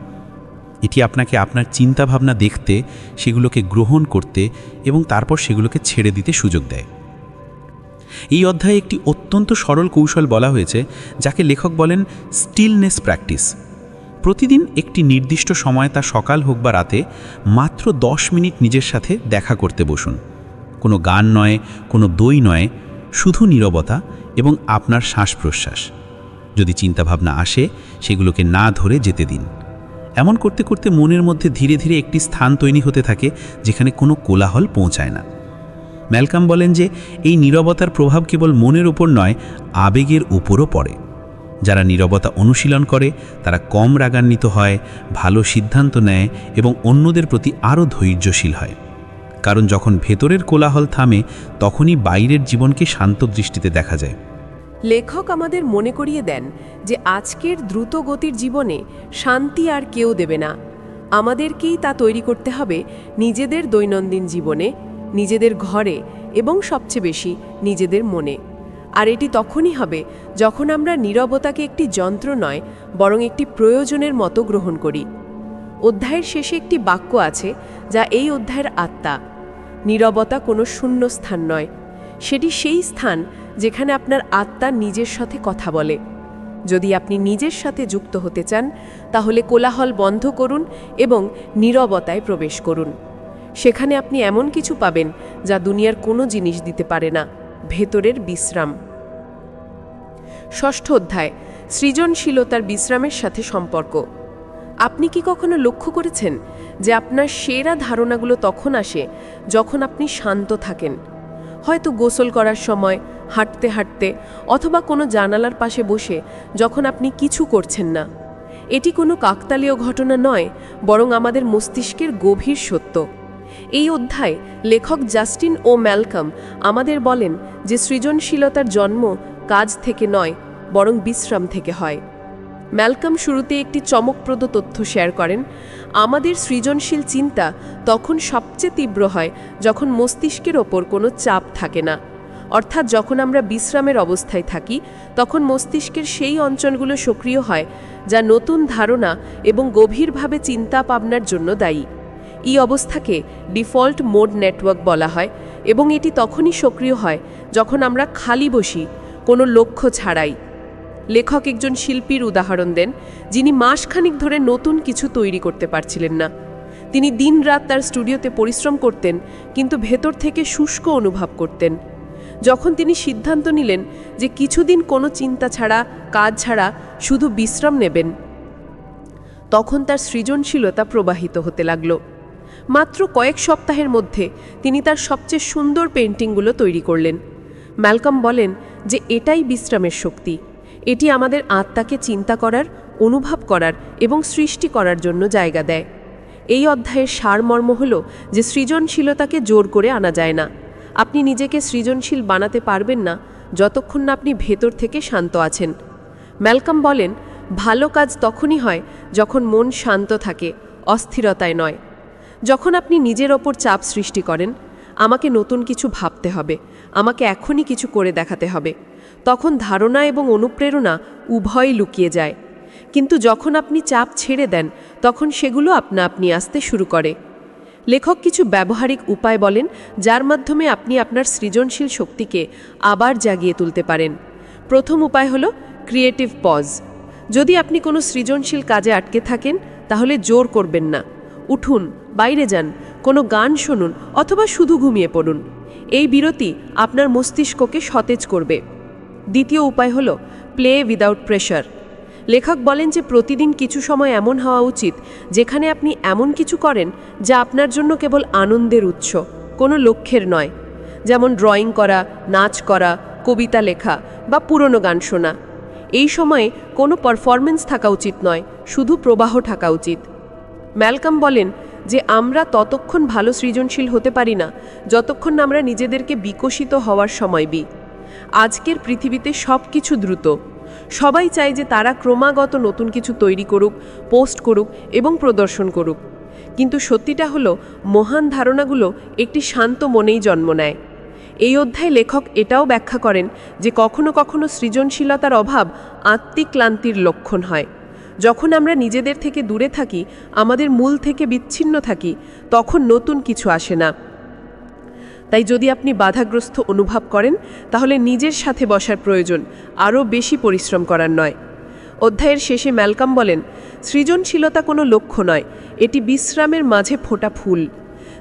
এটি আপনাকে আপনার চিন্তাভাবনা দেখতে, সেগুলোকে গ্রহণ করতে এবং তারপর সেগুলোকে ছেড়ে দিতে সুযোগ দেয়। এই অধ্যায়ে একটি অত্যন্ত সরল কৌশল বলা হয়েছে, যাকে লেখক বলেন স্টিলনেস প্র্যাকটিস। প্রতিদিন একটি নির্দিষ্ট সময়, তা সকাল হোক বা রাতে, মাত্র 10 মিনিট নিজের সাথে দেখা করতে বসুন। কোনো গান নয়, কোনো দই নয়, শুধু নীরবতা এবং আপনার শ্বাস প্রশ্বাস। যদি চিন্তাভাবনা আসে, সেগুলোকে না ধরে যেতে দিন। এমন করতে করতে মনের মধ্যে ধীরে ধীরে একটি স্থান তৈরি হতে থাকে যেখানে কোনো কোলাহল পৌঁছায় না। ম্যালকম বলেন যে এই নীরবতার প্রভাব কেবল মনের উপর নয়, আবেগের উপরও পড়ে। যারা নীরবতা অনুশীলন করে তারা কম রাগান্বিত হয়, ভালো সিদ্ধান্ত নেয় এবং অন্যদের প্রতি আরও ধৈর্যশীল হয়। কারণ যখন ভেতরের কোলাহল থামে, তখনই বাইরের জীবনকে শান্ত দৃষ্টিতে দেখা যায়। লেখক আমাদের মনে করিয়ে দেন যে আজকের দ্রুত গতির জীবনে শান্তি আর কেউ দেবে না। আমাদেরকেই তা তৈরি করতে হবে নিজেদের দৈনন্দিন জীবনে, নিজেদের ঘরে এবং সবচেয়ে বেশি নিজেদের মনে। আর এটি তখনই হবে যখন আমরা নীরবতাকে একটি যন্ত্র নয়, বরং একটি প্রয়োজনের মতো গ্রহণ করি। অধ্যায়ের শেষে একটি বাক্য আছে যা এই অধ্যায়ের আত্মা। নীরবতা কোনো শূন্য স্থান নয়, সেটি সেই স্থান যেখানে আপনার আত্মা নিজের সাথে কথা বলে। যদি আপনি নিজের সাথে যুক্ত হতে চান, তাহলে কোলাহল বন্ধ করুন এবং নীরবতায় প্রবেশ করুন। সেখানে আপনি এমন কিছু পাবেন যা দুনিয়ার কোনো জিনিস দিতে পারে না, ভেতরের বিশ্রাম। ষষ্ঠ অধ্যায়, সৃজনশীলতার বিশ্রামের সাথে সম্পর্ক। আপনি কি কখনো লক্ষ্য করেছেন যে আপনার সেরা ধারণাগুলো তখন আসে যখন আপনি শান্ত থাকেন? হয়তো গোসল করার সময়, হাঁটতে হাঁটতে, অথবা কোনো জানালার পাশে বসে যখন আপনি কিছু করছেন না। এটি কোনো কাকতালীয় ঘটনা নয়, বরং আমাদের মস্তিষ্কের গভীর সত্য। এই অধ্যায়ে লেখক জাস্টিন ও ম্যালকম আমাদের বলেন যে সৃজনশীলতার জন্ম কাজ থেকে নয়, বরং বিশ্রাম থেকে হয়। ম্যালকম শুরুতে একটি চমকপ্রদ তথ্য শেয়ার করেন। আমাদের সৃজনশীল চিন্তা তখন সবচেয়ে তীব্র হয় যখন মস্তিষ্কের ওপর কোনো চাপ থাকে না। অর্থাৎ যখন আমরা বিশ্রামের অবস্থায় থাকি, তখন মস্তিষ্কের সেই অঞ্চলগুলো সক্রিয় হয় যা নতুন ধারণা এবং গভীরভাবে চিন্তা ভাবনার জন্য দায়ী। এই অবস্থাকে ডিফল্ট মোড নেটওয়ার্ক বলা হয় এবং এটি তখনই সক্রিয় হয় যখন আমরা খালি বসি, কোনো লক্ষ্য ছাড়াই। লেখক একজন শিল্পীর উদাহরণ দেন, যিনি মাসখানিক ধরে নতুন কিছু তৈরি করতে পারছিলেন না। তিনি দিনরাত তার স্টুডিওতে পরিশ্রম করতেন, কিন্তু ভেতর থেকে শুষ্ক অনুভব করতেন। যখন তিনি সিদ্ধান্ত নিলেন যে কিছুদিন কোনো চিন্তা ছাড়া, কাজ ছাড়া শুধু বিশ্রাম নেবেন, তখন তার সৃজনশীলতা প্রবাহিত হতে লাগল। মাত্র কয়েক সপ্তাহের মধ্যে তিনি তার সবচেয়ে সুন্দর পেন্টিংগুলো তৈরি করলেন। ম্যালকম বলেন যে এটাই বিশ্রামের শক্তি। এটি আমাদের আত্মাকে চিন্তা করার, অনুভব করার এবং সৃষ্টি করার জন্য জায়গা দেয়। এই অধ্যায়ের সারমর্ম হল যে সৃজনশীলতাকে জোর করে আনা যায় না। আপনি নিজেকে সৃজনশীল বানাতে পারবেন না যতক্ষণ না আপনি ভেতর থেকে শান্ত আছেন। ম্যালকম বলেন, ভালো কাজ তখনই হয় যখন মন শান্ত থাকে, অস্থিরতায় নয়। যখন আপনি নিজের ওপর চাপ সৃষ্টি করেন, আমাকে নতুন কিছু ভাবতে হবে, আমাকে এখনই কিছু করে দেখাতে হবে, তখন ধারণা এবং অনুপ্রেরণা উভয়ই লুকিয়ে যায়। কিন্তু যখন আপনি চাপ ছেড়ে দেন, তখন সেগুলো আপনা আপনি আসতে শুরু করে। লেখক কিছু ব্যবহারিক উপায় বলেন যার মাধ্যমে আপনি আপনার সৃজনশীল শক্তিকে আবার জাগিয়ে তুলতে পারেন। প্রথম উপায় হলো ক্রিয়েটিভ পজ। যদি আপনি কোনো সৃজনশীল কাজে আটকে থাকেন, তাহলে জোর করবেন না। উঠুন, বাইরে যান, কোনো গান শুনুন অথবা শুধু ঘুমিয়ে পড়ুন। এই বিরতি আপনার মস্তিষ্ককে সতেজ করবে। দ্বিতীয় উপায় হলো প্লে উইদাউট প্রেশার। লেখক বলেন যে প্রতিদিন কিছু সময় এমন হওয়া উচিত যেখানে আপনি এমন কিছু করেন যা আপনার জন্য কেবল আনন্দের উৎস, কোনো লক্ষ্যের নয়। যেমন ড্রয়িং করা, নাচ করা, কবিতা লেখা বা পুরনো গান শোনা। এই সময়ে কোনো পারফরমেন্স থাকা উচিত নয়, শুধু প্রবাহ থাকা উচিত। ম্যালকম বলেন যে আমরা ততক্ষণ ভালো সৃজনশীল হতে পারি না যতক্ষণ না আমরা নিজেদেরকে বিকশিত হওয়ার সময় দিই। আজকের পৃথিবীতে সব কিছু দ্রুত। সবাই চায় যে তারা ক্রমাগত নতুন কিছু তৈরি করুক, পোস্ট করুক এবং প্রদর্শন করুক। কিন্তু সত্যিটা হলো, মহান ধারণাগুলো একটি শান্ত মনেই জন্ম নেয়। এই অধ্যায়ে লেখক এটাও ব্যাখ্যা করেন যে কখনো কখনো সৃজনশীলতার অভাব আত্মিক ক্লান্তির লক্ষণ হয়। যখন আমরা নিজেদের থেকে দূরে থাকি, আমাদের মূল থেকে বিচ্ছিন্ন থাকি, তখন নতুন কিছু আসে না। তাই যদি আপনি বাধাগ্রস্ত অনুভব করেন, তাহলে নিজের সাথে বসার প্রয়োজন, আরও বেশি পরিশ্রম করার নয়। অধ্যায়ের শেষে ম্যালকম বলেন, সৃজনশীলতা কোনো লক্ষ্য নয়, এটি বিশ্রামের মাঝে ফোটা ফুল।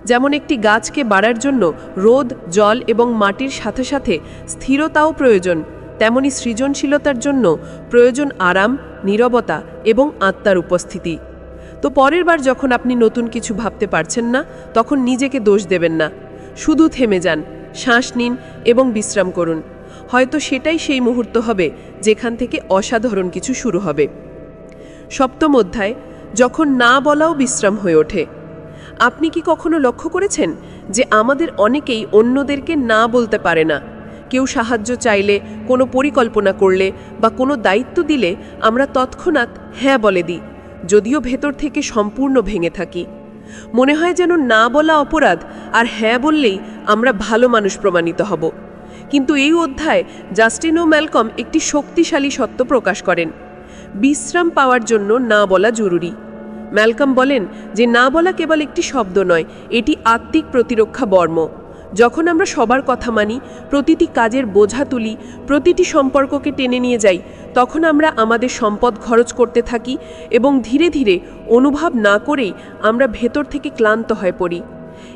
যেমন একটি গাছকে বাড়ার জন্য রোদ, জল এবং মাটির সাথে সাথে স্থিরতাও প্রয়োজন, তেমনি সৃজনশীলতার জন্য প্রয়োজন আরাম, নীরবতা এবং আত্মার উপস্থিতি। তো পরের বার যখন আপনি নতুন কিছু ভাবতে পারছেন না, তখন নিজেকে দোষ দেবেন না। শুধু থেমে যান, শ্বাস নিন এবং বিশ্রাম করুন। হয়তো সেটাই সেই মুহূর্ত হবে যেখান থেকে অসাধারণ কিছু শুরু হবে। সপ্তম অধ্যায়, যখন না বলাও বিশ্রাম হয়ে ওঠে। আপনি কি কখনো লক্ষ্য করেছেন যে আমাদের অনেকেই অন্যদেরকে না বলতে পারে না? কেউ সাহায্য চাইলে, কোনো পরিকল্পনা করলে বা কোনো দায়িত্ব দিলে আমরা তৎক্ষণাৎ হ্যাঁ বলে দিই, যদিও ভেতর থেকে সম্পূর্ণ ভেঙে থাকি। মনে হয় যেন না বলা অপরাধ, আর হ্যাঁ বললেই আমরা ভালো মানুষ প্রমাণিত হব। কিন্তু এই অধ্যায় জাস্টিন ও ম্যালকম একটি শক্তিশালী সত্য প্রকাশ করেন। বিশ্রাম পাওয়ার জন্য না বলা জরুরি। ম্যালকম বলেন যে না বলা কেবল একটি শব্দ নয়, এটি আত্মিক প্রতিরক্ষা বর্ম। যখন আমরা সবার কথা মানি, প্রতিটি কাজের বোঝা তুলি, প্রতিটি সম্পর্ককে টেনে নিয়ে যাই, তখন আমরা আমাদের সম্পদ খরচ করতে থাকি এবং ধীরে ধীরে অনুভব না করেই আমরা ভেতর থেকে ক্লান্ত হয়ে পড়ি।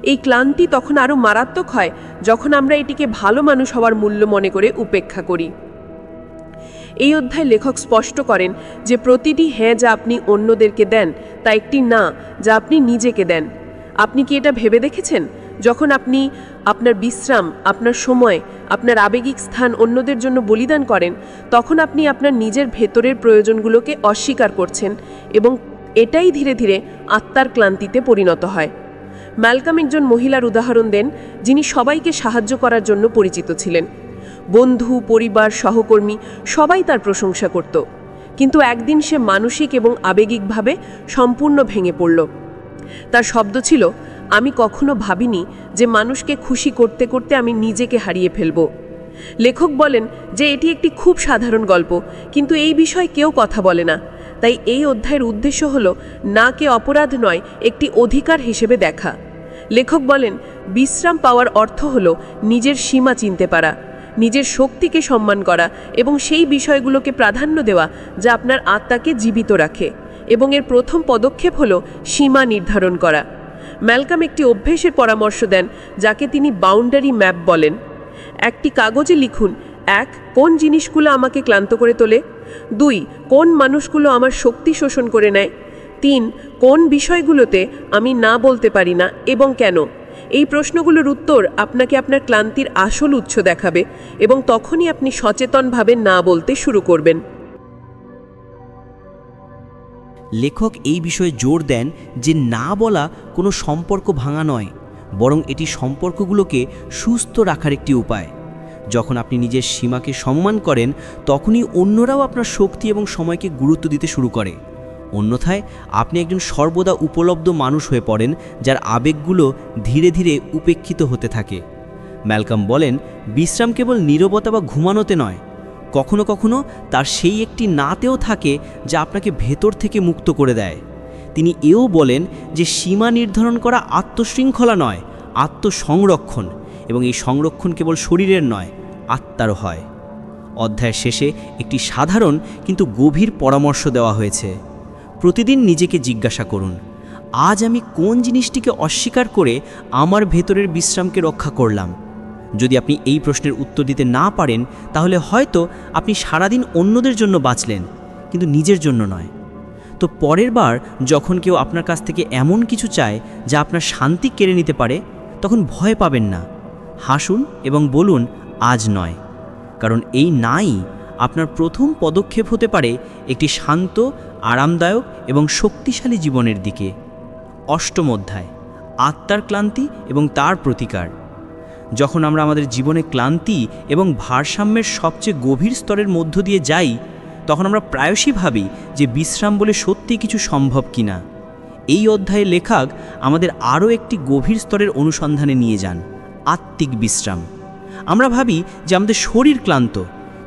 এই ক্লান্তি তখন আরও মারাত্মক হয় যখন আমরা এটিকে ভালো মানুষ হওয়ার মূল্য মনে করে উপেক্ষা করি। এই অধ্যায় লেখক স্পষ্ট করেন যে প্রতিটি হ্যাঁ যা আপনি অন্যদেরকে দেন, তা একটি না যা আপনি নিজেকে দেন। আপনি কি এটা ভেবে দেখেছেন? যখন আপনি আপনার বিশ্রাম, আপনার সময়, আপনার আবেগিক স্থান অন্যদের জন্য বলিদান করেন, তখন আপনি আপনার নিজের ভেতরের প্রয়োজনগুলোকে অস্বীকার করছেন এবং এটাই ধীরে ধীরে আত্মার ক্লান্তিতে পরিণত হয়। ম্যালকম একজন মহিলার উদাহরণ দেন যিনি সবাইকে সাহায্য করার জন্য পরিচিত ছিলেন। বন্ধু, পরিবার, সহকর্মী সবাই তার প্রশংসা করত, কিন্তু একদিন সে মানসিক এবং আবেগিকভাবে সম্পূর্ণ ভেঙে পড়ল। তার শব্দ ছিল, আমি কখনো ভাবিনি যে মানুষকে খুশি করতে করতে আমি নিজেকে হারিয়ে ফেলব। লেখক বলেন যে এটি একটি খুব সাধারণ গল্প, কিন্তু এই বিষয়ে কেউ কথা বলে না। তাই এই অধ্যায়ের উদ্দেশ্য হল নাকে অপরাধ নয়, একটি অধিকার হিসেবে দেখা। লেখক বলেন, বিশ্রাম পাওয়ার অর্থ হল নিজের সীমা চিনতে পারা, নিজের শক্তিকে সম্মান করা এবং সেই বিষয়গুলোকে প্রাধান্য দেওয়া যা আপনার আত্মাকে জীবিত রাখে। এবং এর প্রথম পদক্ষেপ হল সীমা নির্ধারণ করা। ম্যালকম একটি অভ্যেসের পরামর্শ দেন যাকে তিনি বাউন্ডারি ম্যাপ বলেন। একটি কাগজে লিখুন, 1. কোন জিনিসগুলো আমাকে ক্লান্ত করে তোলে? 2. কোন মানুষগুলো আমার শক্তি শোষণ করে নেয়? 3. কোন বিষয়গুলোতে আমি না বলতে পারি না এবং কেন? এই প্রশ্নগুলোর উত্তর আপনাকে আপনার ক্লান্তির আসল উৎস দেখাবে এবং তখনই আপনি সচেতনভাবে না বলতে শুরু করবেন। লেখক এই বিষয়ে জোর দেন যে না বলা কোনো সম্পর্ক ভাঙা নয়, বরং এটি সম্পর্কগুলোকে সুস্থ রাখার একটি উপায়। যখন আপনি নিজের সীমাকে সম্মান করেন, তখনই অন্যরাও আপনার শক্তি এবং সময়কে গুরুত্ব দিতে শুরু করে। অন্যথায় আপনি একজন সর্বদা উপলব্ধ মানুষ হয়ে পড়েন, যার আবেগগুলো ধীরে ধীরে উপেক্ষিত হতে থাকে। ম্যালকম বলেন, বিশ্রাম কেবল নীরবতা বা ঘুমানোতে নয়, কখনো কখনো তার সেই একটি নাতেও থাকে যা আপনাকে ভেতর থেকে মুক্ত করে দেয়। তিনি এও বলেন যে সীমা নির্ধারণ করা আত্মশৃঙ্খলা নয়, আত্মসংরক্ষণ, এবং এই সংরক্ষণ কেবল শরীরের নয়, আত্মারও হয়। অধ্যায়ের শেষে একটি সাধারণ কিন্তু গভীর পরামর্শ দেওয়া হয়েছে। প্রতিদিন নিজেকে জিজ্ঞাসা করুন, আজ আমি কোন জিনিসটিকে অস্বীকার করে আমার ভেতরের বিশ্রামকে রক্ষা করলাম? যদি আপনি এই প্রশ্নের উত্তর দিতে না পারেন, তাহলে হয়তো আপনি সারাদিন অন্যদের জন্য বাঁচলেন, কিন্তু নিজের জন্য নয়। তো পরের বার যখন কেউ আপনার কাছ থেকে এমন কিছু চায় যা আপনার শান্তি কেড়ে নিতে পারে, তখন ভয় পাবেন না। হাসুন এবং বলুন, আজ নয়। কারণ এই নাই আপনার প্রথম পদক্ষেপ হতে পারে একটি শান্ত, আরামদায়ক এবং শক্তিশালী জীবনের দিকে। অষ্টম অধ্যায়, আত্মার ক্লান্তি এবং তার প্রতিকার। যখন আমরা আমাদের জীবনে ক্লান্তি এবং ভারসাম্যের সবচেয়ে গভীর স্তরের মধ্য দিয়ে যাই, তখন আমরা প্রায়শই ভাবি যে বিশ্রাম বলে সত্যি কিছু সম্ভব কিনা। এই অধ্যায়ে লেখক আমাদের আরও একটি গভীর স্তরের অনুসন্ধানে নিয়ে যান, আত্মিক বিশ্রাম। আমরা ভাবি যে আমাদের শরীর ক্লান্ত,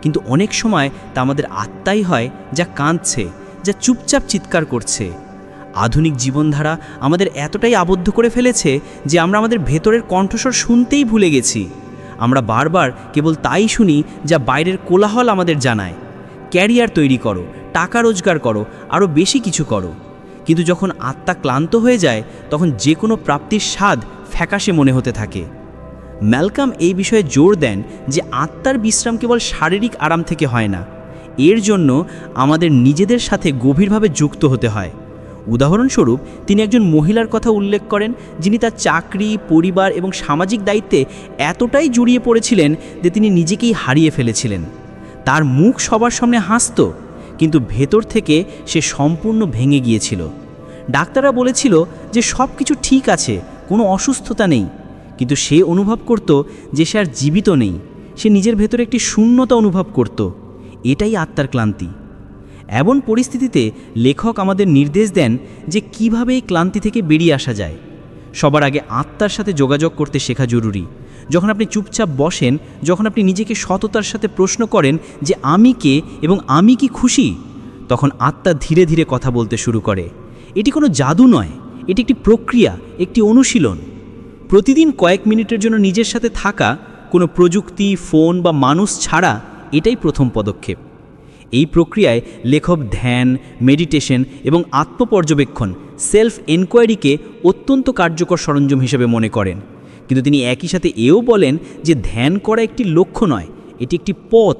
কিন্তু অনেক সময় তা আমাদের আত্মাই হয় যা কাঁদছে, যা চুপচাপ চিৎকার করছে। আধুনিক জীবনধারা আমাদের এতটাই আবদ্ধ করে ফেলেছে যে আমরা আমাদের ভেতরের কণ্ঠস্বর শুনতেই ভুলে গেছি। আমরা বারবার কেবল তাই শুনি যা বাইরের কোলাহল আমাদের জানায়। ক্যারিয়ার তৈরি করো, টাকা রোজগার করো, আরও বেশি কিছু করো। কিন্তু যখন আত্মা ক্লান্ত হয়ে যায় তখন যে কোনো প্রাপ্তির স্বাদ ফ্যাকাশে মনে হতে থাকে। ম্যালকম এই বিষয়ে জোর দেন যে আত্মার বিশ্রাম কেবল শারীরিক আরাম থেকে হয় না, এর জন্য আমাদের নিজেদের সাথে গভীরভাবে যুক্ত হতে হয়। উদাহরণস্বরূপ তিনি একজন মহিলার কথা উল্লেখ করেন যিনি তার চাকরি, পরিবার এবং সামাজিক দায়িত্বে এতটাই জড়িয়ে পড়েছিলেন যে তিনি নিজেকেই হারিয়ে ফেলেছিলেন। তার মুখ সবার সামনে হাসত, কিন্তু ভেতর থেকে সে সম্পূর্ণ ভেঙে গিয়েছিল। ডাক্তাররা বলেছিল যে সব কিছু ঠিক আছে, কোনো অসুস্থতা নেই, কিন্তু সে অনুভব করত যে সে আর জীবিত নেই। সে নিজের ভেতরে একটি শূন্যতা অনুভব করত। এটাই আত্মার ক্লান্তি। এমন পরিস্থিতিতে লেখক আমাদের নির্দেশ দেন যে কিভাবে এই ক্লান্তি থেকে বেরিয়ে আসা যায়। সবার আগে আত্মার সাথে যোগাযোগ করতে শেখা জরুরি। যখন আপনি চুপচাপ বসেন, যখন আপনি নিজেকে সততার সাথে প্রশ্ন করেন যে আমি কে এবং আমি কি খুশি, তখন আত্মা ধীরে ধীরে কথা বলতে শুরু করে। এটি কোনো জাদু নয়, এটি একটি প্রক্রিয়া, একটি অনুশীলন। প্রতিদিন কয়েক মিনিটের জন্য নিজের সাথে থাকা, কোনো প্রযুক্তি, ফোন বা মানুষ ছাড়া, এটাই প্রথম পদক্ষেপ। এই প্রক্রিয়ায় লেখক ধ্যান, মেডিটেশন এবং আত্মপর্যবেক্ষণ, সেলফ এনকোয়ারিকে অত্যন্ত কার্যকর সরঞ্জাম হিসেবে মনে করেন। কিন্তু তিনি একই সাথে এও বলেন যে ধ্যান করা একটি লক্ষ্য নয়, এটি একটি পথ।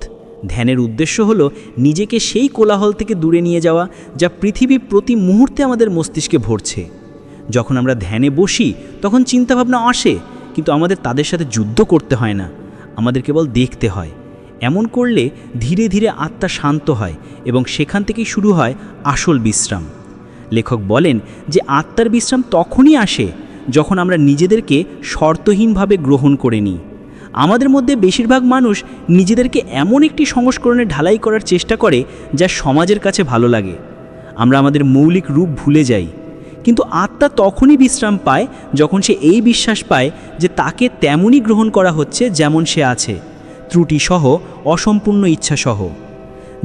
ধ্যানের উদ্দেশ্য হলো নিজেকে সেই কোলাহল থেকে দূরে নিয়ে যাওয়া যা পৃথিবী প্রতি মুহূর্তে আমাদের মস্তিষ্কে ভরছে। যখন আমরা ধ্যানে বসি তখন চিন্তাভাবনা আসে, কিন্তু আমাদের তাদের সাথে যুদ্ধ করতে হয় না, আমাদের কেবল দেখতে হয়। এমন করলে ধীরে ধীরে আত্মা শান্ত হয় এবং সেখান থেকেই শুরু হয় আসল বিশ্রাম। লেখক বলেন যে আত্মার বিশ্রাম তখনই আসে যখন আমরা নিজেদেরকে শর্তহীনভাবে গ্রহণ করে নিই। আমাদের মধ্যে বেশিরভাগ মানুষ নিজেদেরকে এমন একটি সংস্করণে ঢালাই করার চেষ্টা করে যা সমাজের কাছে ভালো লাগে। আমরা আমাদের মৌলিক রূপ ভুলে যাই। কিন্তু আত্মা তখনই বিশ্রাম পায় যখন সে এই বিশ্বাস পায় যে তাকে তেমনই গ্রহণ করা হচ্ছে যেমন সে আছে, ত্রুটিসহ, অসম্পূর্ণ ইচ্ছাসহ।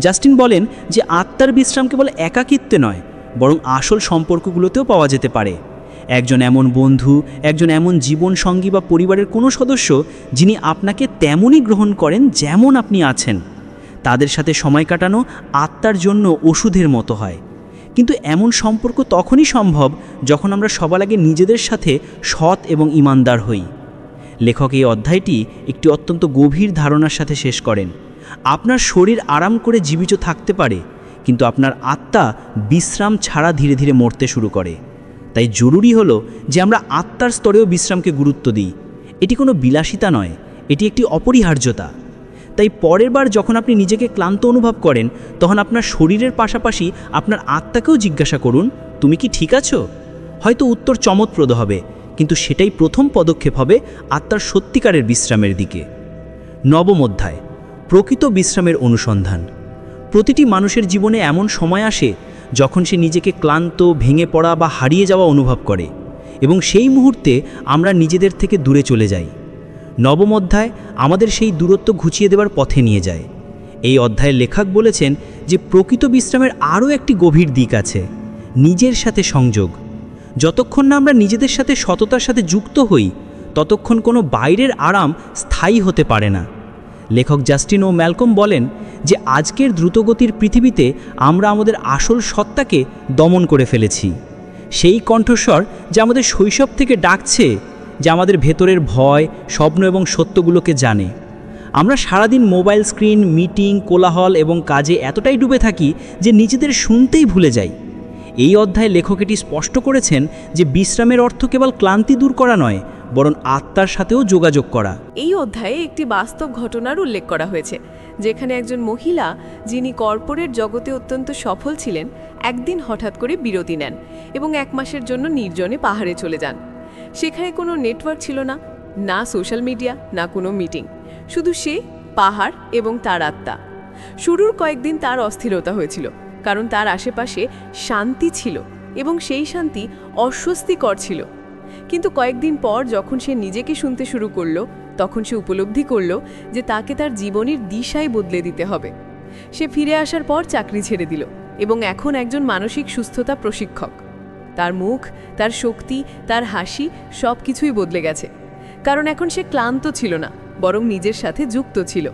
জাস্টিন বলেন যে আত্মার বিশ্রাম কেবল একাকিত্বে নয়, বরং আসল সম্পর্কগুলোতেও পাওয়া যেতে পারে। একজন এমন বন্ধু, একজন এমন জীবনসঙ্গী বা পরিবারের কোনো সদস্য যিনি আপনাকে তেমনই গ্রহণ করেন যেমন আপনি আছেন। তাদের সাথে সময় কাটানো আত্মার জন্য ওষুধের মতো হয়। কিন্তু এমন সম্পর্ক তখনই সম্ভব যখন আমরা সবার আগে নিজেদের সাথে সৎ এবং ঈমানদার হই। লেখক এই অধ্যায়টি একটি অত্যন্ত গভীর ধারণার সাথে শেষ করেন। আপনার শরীর আরাম করে জীবিত থাকতে পারে, কিন্তু আপনার আত্মা বিশ্রাম ছাড়া ধীরে ধীরে মরতে শুরু করে। তাই জরুরি হলো যে আমরা আত্মার স্তরেও বিশ্রামকে গুরুত্ব দিই। এটি কোনো বিলাসিতা নয়, এটি একটি অপরিহার্যতা। তাই পরের বার যখন আপনি নিজেকে ক্লান্ত অনুভব করেন তখন আপনার শরীরের পাশাপাশি আপনার আত্মাকেও জিজ্ঞাসা করুন, তুমি কি ঠিক আছো? হয়তো উত্তর চমৎপ্রদ হবে, কিন্তু সেটাই প্রথম পদক্ষেপ হবে আত্মার সত্যিকারের বিশ্রামের দিকে। নবম অধ্যায়, প্রকৃত বিশ্রামের অনুসন্ধান। প্রতিটি মানুষের জীবনে এমন সময় আসে যখন সে নিজেকে ক্লান্ত, ভেঙে পড়া বা হারিয়ে যাওয়া অনুভব করে, এবং সেই মুহূর্তে আমরা নিজেদের থেকে দূরে চলে যাই। নবম অধ্যায় আমাদের সেই দূরত্ব ঘুচিয়ে দেওয়ার পথে নিয়ে যায়। এই অধ্যায়ে লেখক বলেছেন যে প্রকৃত বিশ্রামের আরও একটি গভীর দিক আছে, নিজের সাথে সংযোগ। যতক্ষণ না আমরা নিজেদের সাথে সততার সাথে যুক্ত হই, ততক্ষণ কোনো বাইরের আরাম স্থায়ী হতে পারে না। লেখক জাস্টিন ও ম্যালকম বলেন যে আজকের দ্রুতগতির পৃথিবীতে আমরা আমাদের আসল সত্তাকে দমন করে ফেলেছি। সেই কণ্ঠস্বর যা আমাদের শৈশব থেকে ডাকছে, যা আমাদের ভেতরের ভয়, স্বপ্ন এবং সত্যগুলোকে জানে। আমরা সারাদিন মোবাইল স্ক্রিন, মিটিং, কোলাহল এবং কাজে এতটাই ডুবে থাকি যে নিজেদের শুনতেই ভুলে যাই। এই অধ্যায়ে লেখক এটি স্পষ্ট করেছেন যে বিশ্রামের অর্থ কেবল ক্লান্তি দূর করা নয়, বরং আত্মার সাথেও যোগাযোগ করা। এই অধ্যায়ে একটি বাস্তব ঘটনার উল্লেখ করা হয়েছে, যেখানে একজন মহিলা যিনি কর্পোরেট জগতে অত্যন্ত সফল ছিলেন একদিন হঠাৎ করে বিরতি নেন এবং 1 মাসের জন্য নির্জনে পাহাড়ে চলে যান। সেখানে কোনো নেটওয়ার্ক ছিল না, না সোশ্যাল মিডিয়া, না কোনো মিটিং, শুধু সে, পাহাড় এবং তার আত্মা। শুরুর কয়েকদিন তার অস্থিরতা হয়েছিল, কারণ তার আশেপাশে শান্তি ছিল এবং সেই শান্তি অস্বস্তিকর ছিল। কিন্তু কয়েকদিন পর যখন সে নিজেকে শুনতে শুরু করলো, তখন সে উপলব্ধি করল যে তাকে তার জীবনের দিশাই বদলে দিতে হবে। সে ফিরে আসার পর চাকরি ছেড়ে দিল এবং এখন একজন মানসিক সুস্থতা প্রশিক্ষক। তার মুখ, তার শক্তি, তার হাসি সব কিছুই বদলে গেছে, কারণ এখন সে ক্লান্ত ছিল না, বরং নিজের সাথে যুক্ত ছিল।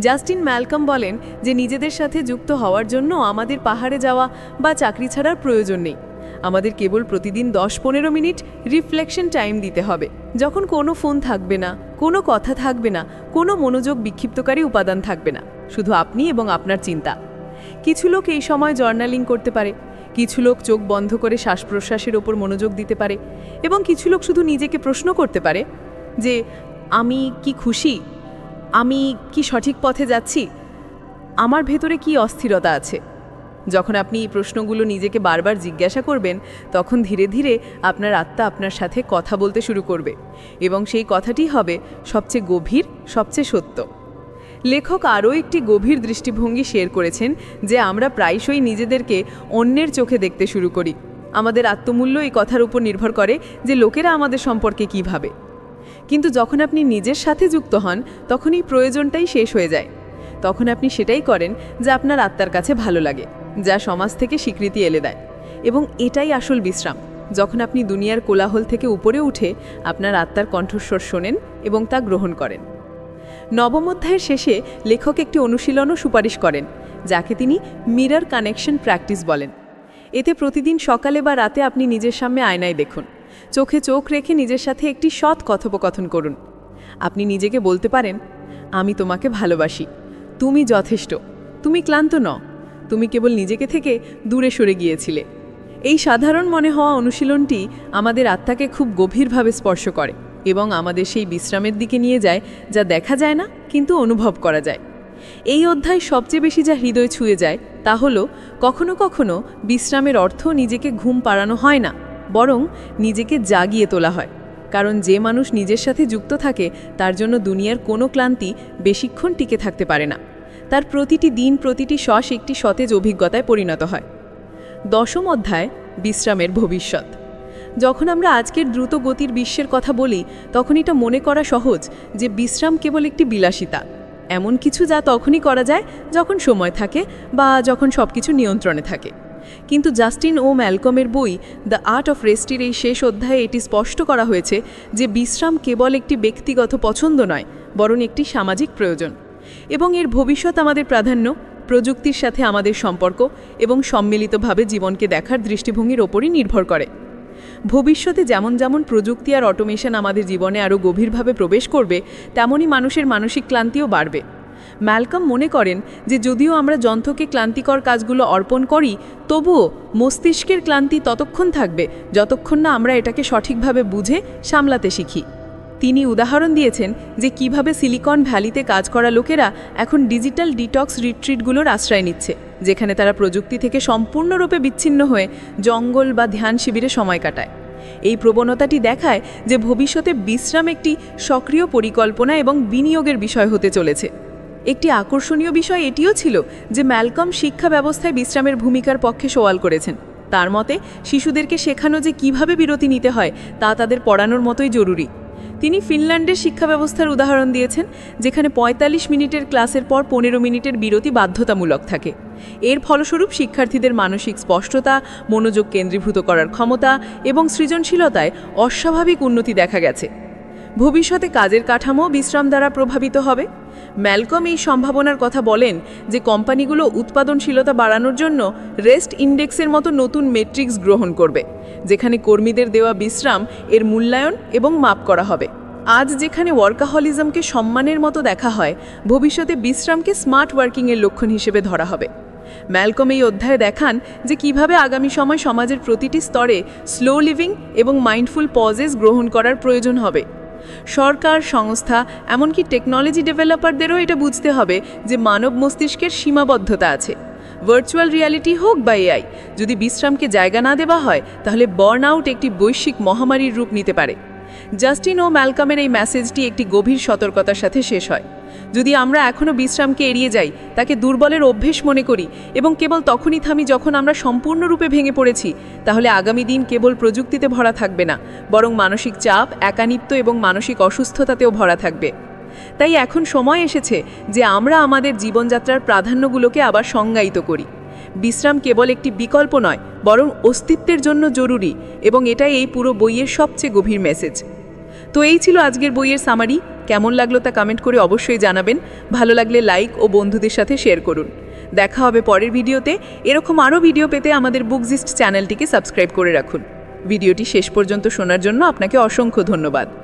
জাস্টিন ম্যালকম বলেন যে নিজেদের সাথে যুক্ত হওয়ার জন্য আমাদের পাহাড়ে যাওয়া বা চাকরি ছাড়ার প্রয়োজন নেই। আমাদের কেবল প্রতিদিন 10-15 মিনিট রিফ্লেকশন টাইম দিতে হবে, যখন কোনো ফোন থাকবে না, কোনো কথা থাকবে না, কোনো মনোযোগ বিক্ষিপ্তকারী উপাদান থাকবে না, শুধু আপনি এবং আপনার চিন্তা। কিছু লোক এই সময় জার্নালিং করতে পারে, কিছু লোক চোখ বন্ধ করে শ্বাস প্রশ্বাসের ওপর মনোযোগ দিতে পারে, এবং কিছু লোক শুধু নিজেকে প্রশ্ন করতে পারে যে আমি কি খুশি, আমি কি সঠিক পথে যাচ্ছি, আমার ভেতরে কি অস্থিরতা আছে। যখন আপনি এই প্রশ্নগুলো নিজেকে বারবার জিজ্ঞাসা করবেন, তখন ধীরে ধীরে আপনার আত্মা আপনার সাথে কথা বলতে শুরু করবে, এবং সেই কথাটি হবে সবচেয়ে গভীর, সবচেয়ে সত্য। লেখক আরও একটি গভীর দৃষ্টিভঙ্গি শেয়ার করেছেন যে আমরা প্রায়শই নিজেদেরকে অন্যের চোখে দেখতে শুরু করি। আমাদের আত্মমূল্য এই কথার উপর নির্ভর করে যে লোকেরা আমাদের সম্পর্কে কী ভাবে। কিন্তু যখন আপনি নিজের সাথে যুক্ত হন, তখন এই প্রয়োজনটাই শেষ হয়ে যায়। তখন আপনি সেটাই করেন যা আপনার আত্মার কাছে ভালো লাগে, যা সমাজ থেকে স্বীকৃতি এনে দেয়, এবং এটাই আসল বিশ্রাম। যখন আপনি দুনিয়ার কোলাহল থেকে উপরে উঠে আপনার আত্মার কণ্ঠস্বর শোনেন এবং তা গ্রহণ করেন। নবম অধ্যায়ের শেষে লেখক একটি অনুশীলনও সুপারিশ করেন, যাকে তিনি মিরর কানেকশন প্র্যাকটিস বলেন। এতে প্রতিদিন সকালে বা রাতে আপনি নিজের সামনে আয়নায় দেখুন, চোখে চোখ রেখে নিজের সাথে একটি সৎ কথোপকথন করুন। আপনি নিজেকে বলতে পারেন, আমি তোমাকে ভালোবাসি, তুমি যথেষ্ট, তুমি ক্লান্ত নও, তুমি কেবল নিজেকে থেকে দূরে সরে গিয়েছিলে। এই সাধারণ মনে হওয়া অনুশীলনটি আমাদের আত্মাকে খুব গভীরভাবে স্পর্শ করে এবং আমাদের সেই বিশ্রামের দিকে নিয়ে যায় যা দেখা যায় না কিন্তু অনুভব করা যায়। এই অধ্যায় সবচেয়ে বেশি যা হৃদয় ছুঁয়ে যায় তা হলো, কখনো কখনো বিশ্রামের অর্থ নিজেকে ঘুম পাড়ানো হয় না, বরং নিজেকে জাগিয়ে তোলা হয়। কারণ যে মানুষ নিজের সাথে যুক্ত থাকে তার জন্য দুনিয়ার কোনো ক্লান্তি বেশিক্ষণ টিকে থাকতে পারে না। তার প্রতিটি দিন, প্রতিটি শ্বাস একটি সতেজ অভিজ্ঞতায় পরিণত হয়। দশম অধ্যায়, বিশ্রামের ভবিষ্যৎ। যখন আমরা আজকের দ্রুত গতির বিশ্বের কথা বলি, তখন এটা মনে করা সহজ যে বিশ্রাম কেবল একটি বিলাসিতা, এমন কিছু যা তখনই করা যায় যখন সময় থাকে বা যখন সবকিছু নিয়ন্ত্রণে থাকে। কিন্তু জাস্টিন ও ম্যালকমের বই দ্য আর্ট অফ রেস্টের এই শেষ অধ্যায়ে এটি স্পষ্ট করা হয়েছে যে বিশ্রাম কেবল একটি ব্যক্তিগত পছন্দ নয়, বরং একটি সামাজিক প্রয়োজন, এবং এর ভবিষ্যৎ আমাদের প্রাধান্য, প্রযুক্তির সাথে আমাদের সম্পর্ক এবং সম্মিলিতভাবে জীবনকে দেখার দৃষ্টিভঙ্গির ওপরই নির্ভর করে। ভবিষ্যতে যেমন যেমন প্রযুক্তি আর অটোমেশন আমাদের জীবনে আরও গভীরভাবে প্রবেশ করবে, তেমনই মানুষের মানসিক ক্লান্তিও বাড়বে। ম্যালকম মনে করেন যে যদিও আমরা যন্ত্রকে ক্লান্তিকর কাজগুলো অর্পণ করি, তবুও মস্তিষ্কের ক্লান্তি ততক্ষণ থাকবে যতক্ষণ না আমরা এটাকে সঠিকভাবে বুঝে সামলাতে শিখি। তিনি উদাহরণ দিয়েছেন যে কিভাবে সিলিকন ভ্যালিতে কাজ করা লোকেরা এখন ডিজিটাল ডিটক্স রিট্রিটগুলোর আশ্রয় নিচ্ছে, যেখানে তারা প্রযুক্তি থেকে সম্পূর্ণরূপে বিচ্ছিন্ন হয়ে জঙ্গল বা ধ্যান শিবিরে সময় কাটায়। এই প্রবণতাটি দেখায় যে ভবিষ্যতে বিশ্রাম একটি সক্রিয় পরিকল্পনা এবং বিনিয়োগের বিষয় হতে চলেছে। একটি আকর্ষণীয় বিষয় এটিও ছিল যে ম্যালকম শিক্ষা ব্যবস্থায় বিশ্রামের ভূমিকার পক্ষে সওয়াল করেছেন। তার মতে শিশুদেরকে শেখানো যে কিভাবে বিরতি নিতে হয় তা তাদের পড়ানোর মতোই জরুরি। তিনি ফিনল্যান্ডের শিক্ষা ব্যবস্থার উদাহরণ দিয়েছেন, যেখানে ৪৫ মিনিটের ক্লাসের পর ১৫ মিনিটের বিরতি বাধ্যতামূলক থাকে। এর ফলস্বরূপ শিক্ষার্থীদের মানসিক স্পষ্টতা, মনোযোগ কেন্দ্রীভূত করার ক্ষমতা এবং সৃজনশীলতায় অস্বাভাবিক উন্নতি দেখা গেছে। ভবিষ্যতে কাজের কাঠামো বিশ্রাম দ্বারা প্রভাবিত হবে। ম্যালকম এই সম্ভাবনার কথা বলেন যে কোম্পানিগুলো উৎপাদনশীলতা বাড়ানোর জন্য রেস্ট ইন্ডেক্সের মতো নতুন মেট্রিক্স গ্রহণ করবে, যেখানে কর্মীদের দেওয়া বিশ্রাম এর মূল্যায়ন এবং মাপ করা হবে। আজ যেখানে ওয়ার্কাহলিজমকে সম্মানের মতো দেখা হয়, ভবিষ্যতে বিশ্রামকে স্মার্ট ওয়ার্কিংয়ের লক্ষণ হিসেবে ধরা হবে। ম্যালকম এই অধ্যায়ে দেখান যে কিভাবে আগামী সময় সমাজের প্রতিটি স্তরে স্লো লিভিং এবং মাইন্ডফুল পজেস গ্রহণ করার প্রয়োজন হবে। সরকার, সংস্থা, এমনকি টেকনোলজি ডেভেলপারদেরও এটা বুঝতে হবে যে মানব মস্তিষ্কের সীমাবদ্ধতা আছে। ভার্চুয়াল রিয়ালিটি হোক বা এআই, যদি বিশ্রামকে জায়গা না দেওয়া হয় তাহলে বার্নআউট একটি বৈশ্বিক মহামারীর রূপ নিতে পারে। জাস্টিন ও ম্যালকমের এই মেসেজটি একটি গভীর সতর্কতার সাথে শেষ হয়। যদি আমরা এখনও বিশ্রামকে এড়িয়ে যাই, তাকে দুর্বলের অভ্যেস মনে করি এবং কেবল তখনই থামি যখন আমরা সম্পূর্ণরূপে ভেঙে পড়েছি, তাহলে আগামী দিন কেবল প্রযুক্তিতে ভরা থাকবে না, বরং মানসিক চাপ, একাকিত্ব এবং মানসিক অসুস্থতাতেও ভরা থাকবে। তাই এখন সময় এসেছে যে আমরা আমাদের জীবনযাত্রার প্রাধান্যগুলোকে আবার সংজ্ঞায়িত করি। বিশ্রাম কেবল একটি বিকল্প নয়, বরং অস্তিত্বের জন্য জরুরি, এবং এটাই এই পুরো বইয়ের সবচেয়ে গভীর মেসেজ। তো এই ছিল আজকের বইয়ের সামারি। কেমন লাগলো তা কমেন্ট করে অবশ্যই জানাবেন। ভালো লাগলে লাইক ও বন্ধুদের সাথে শেয়ার করুন। দেখা হবে পরের ভিডিওতে। এরকম আরও ভিডিও পেতে আমাদের বুকজিস্ট চ্যানেলটিকে সাবস্ক্রাইব করে রাখুন। ভিডিওটি শেষ পর্যন্ত শোনার জন্য আপনাকে অসংখ্য ধন্যবাদ।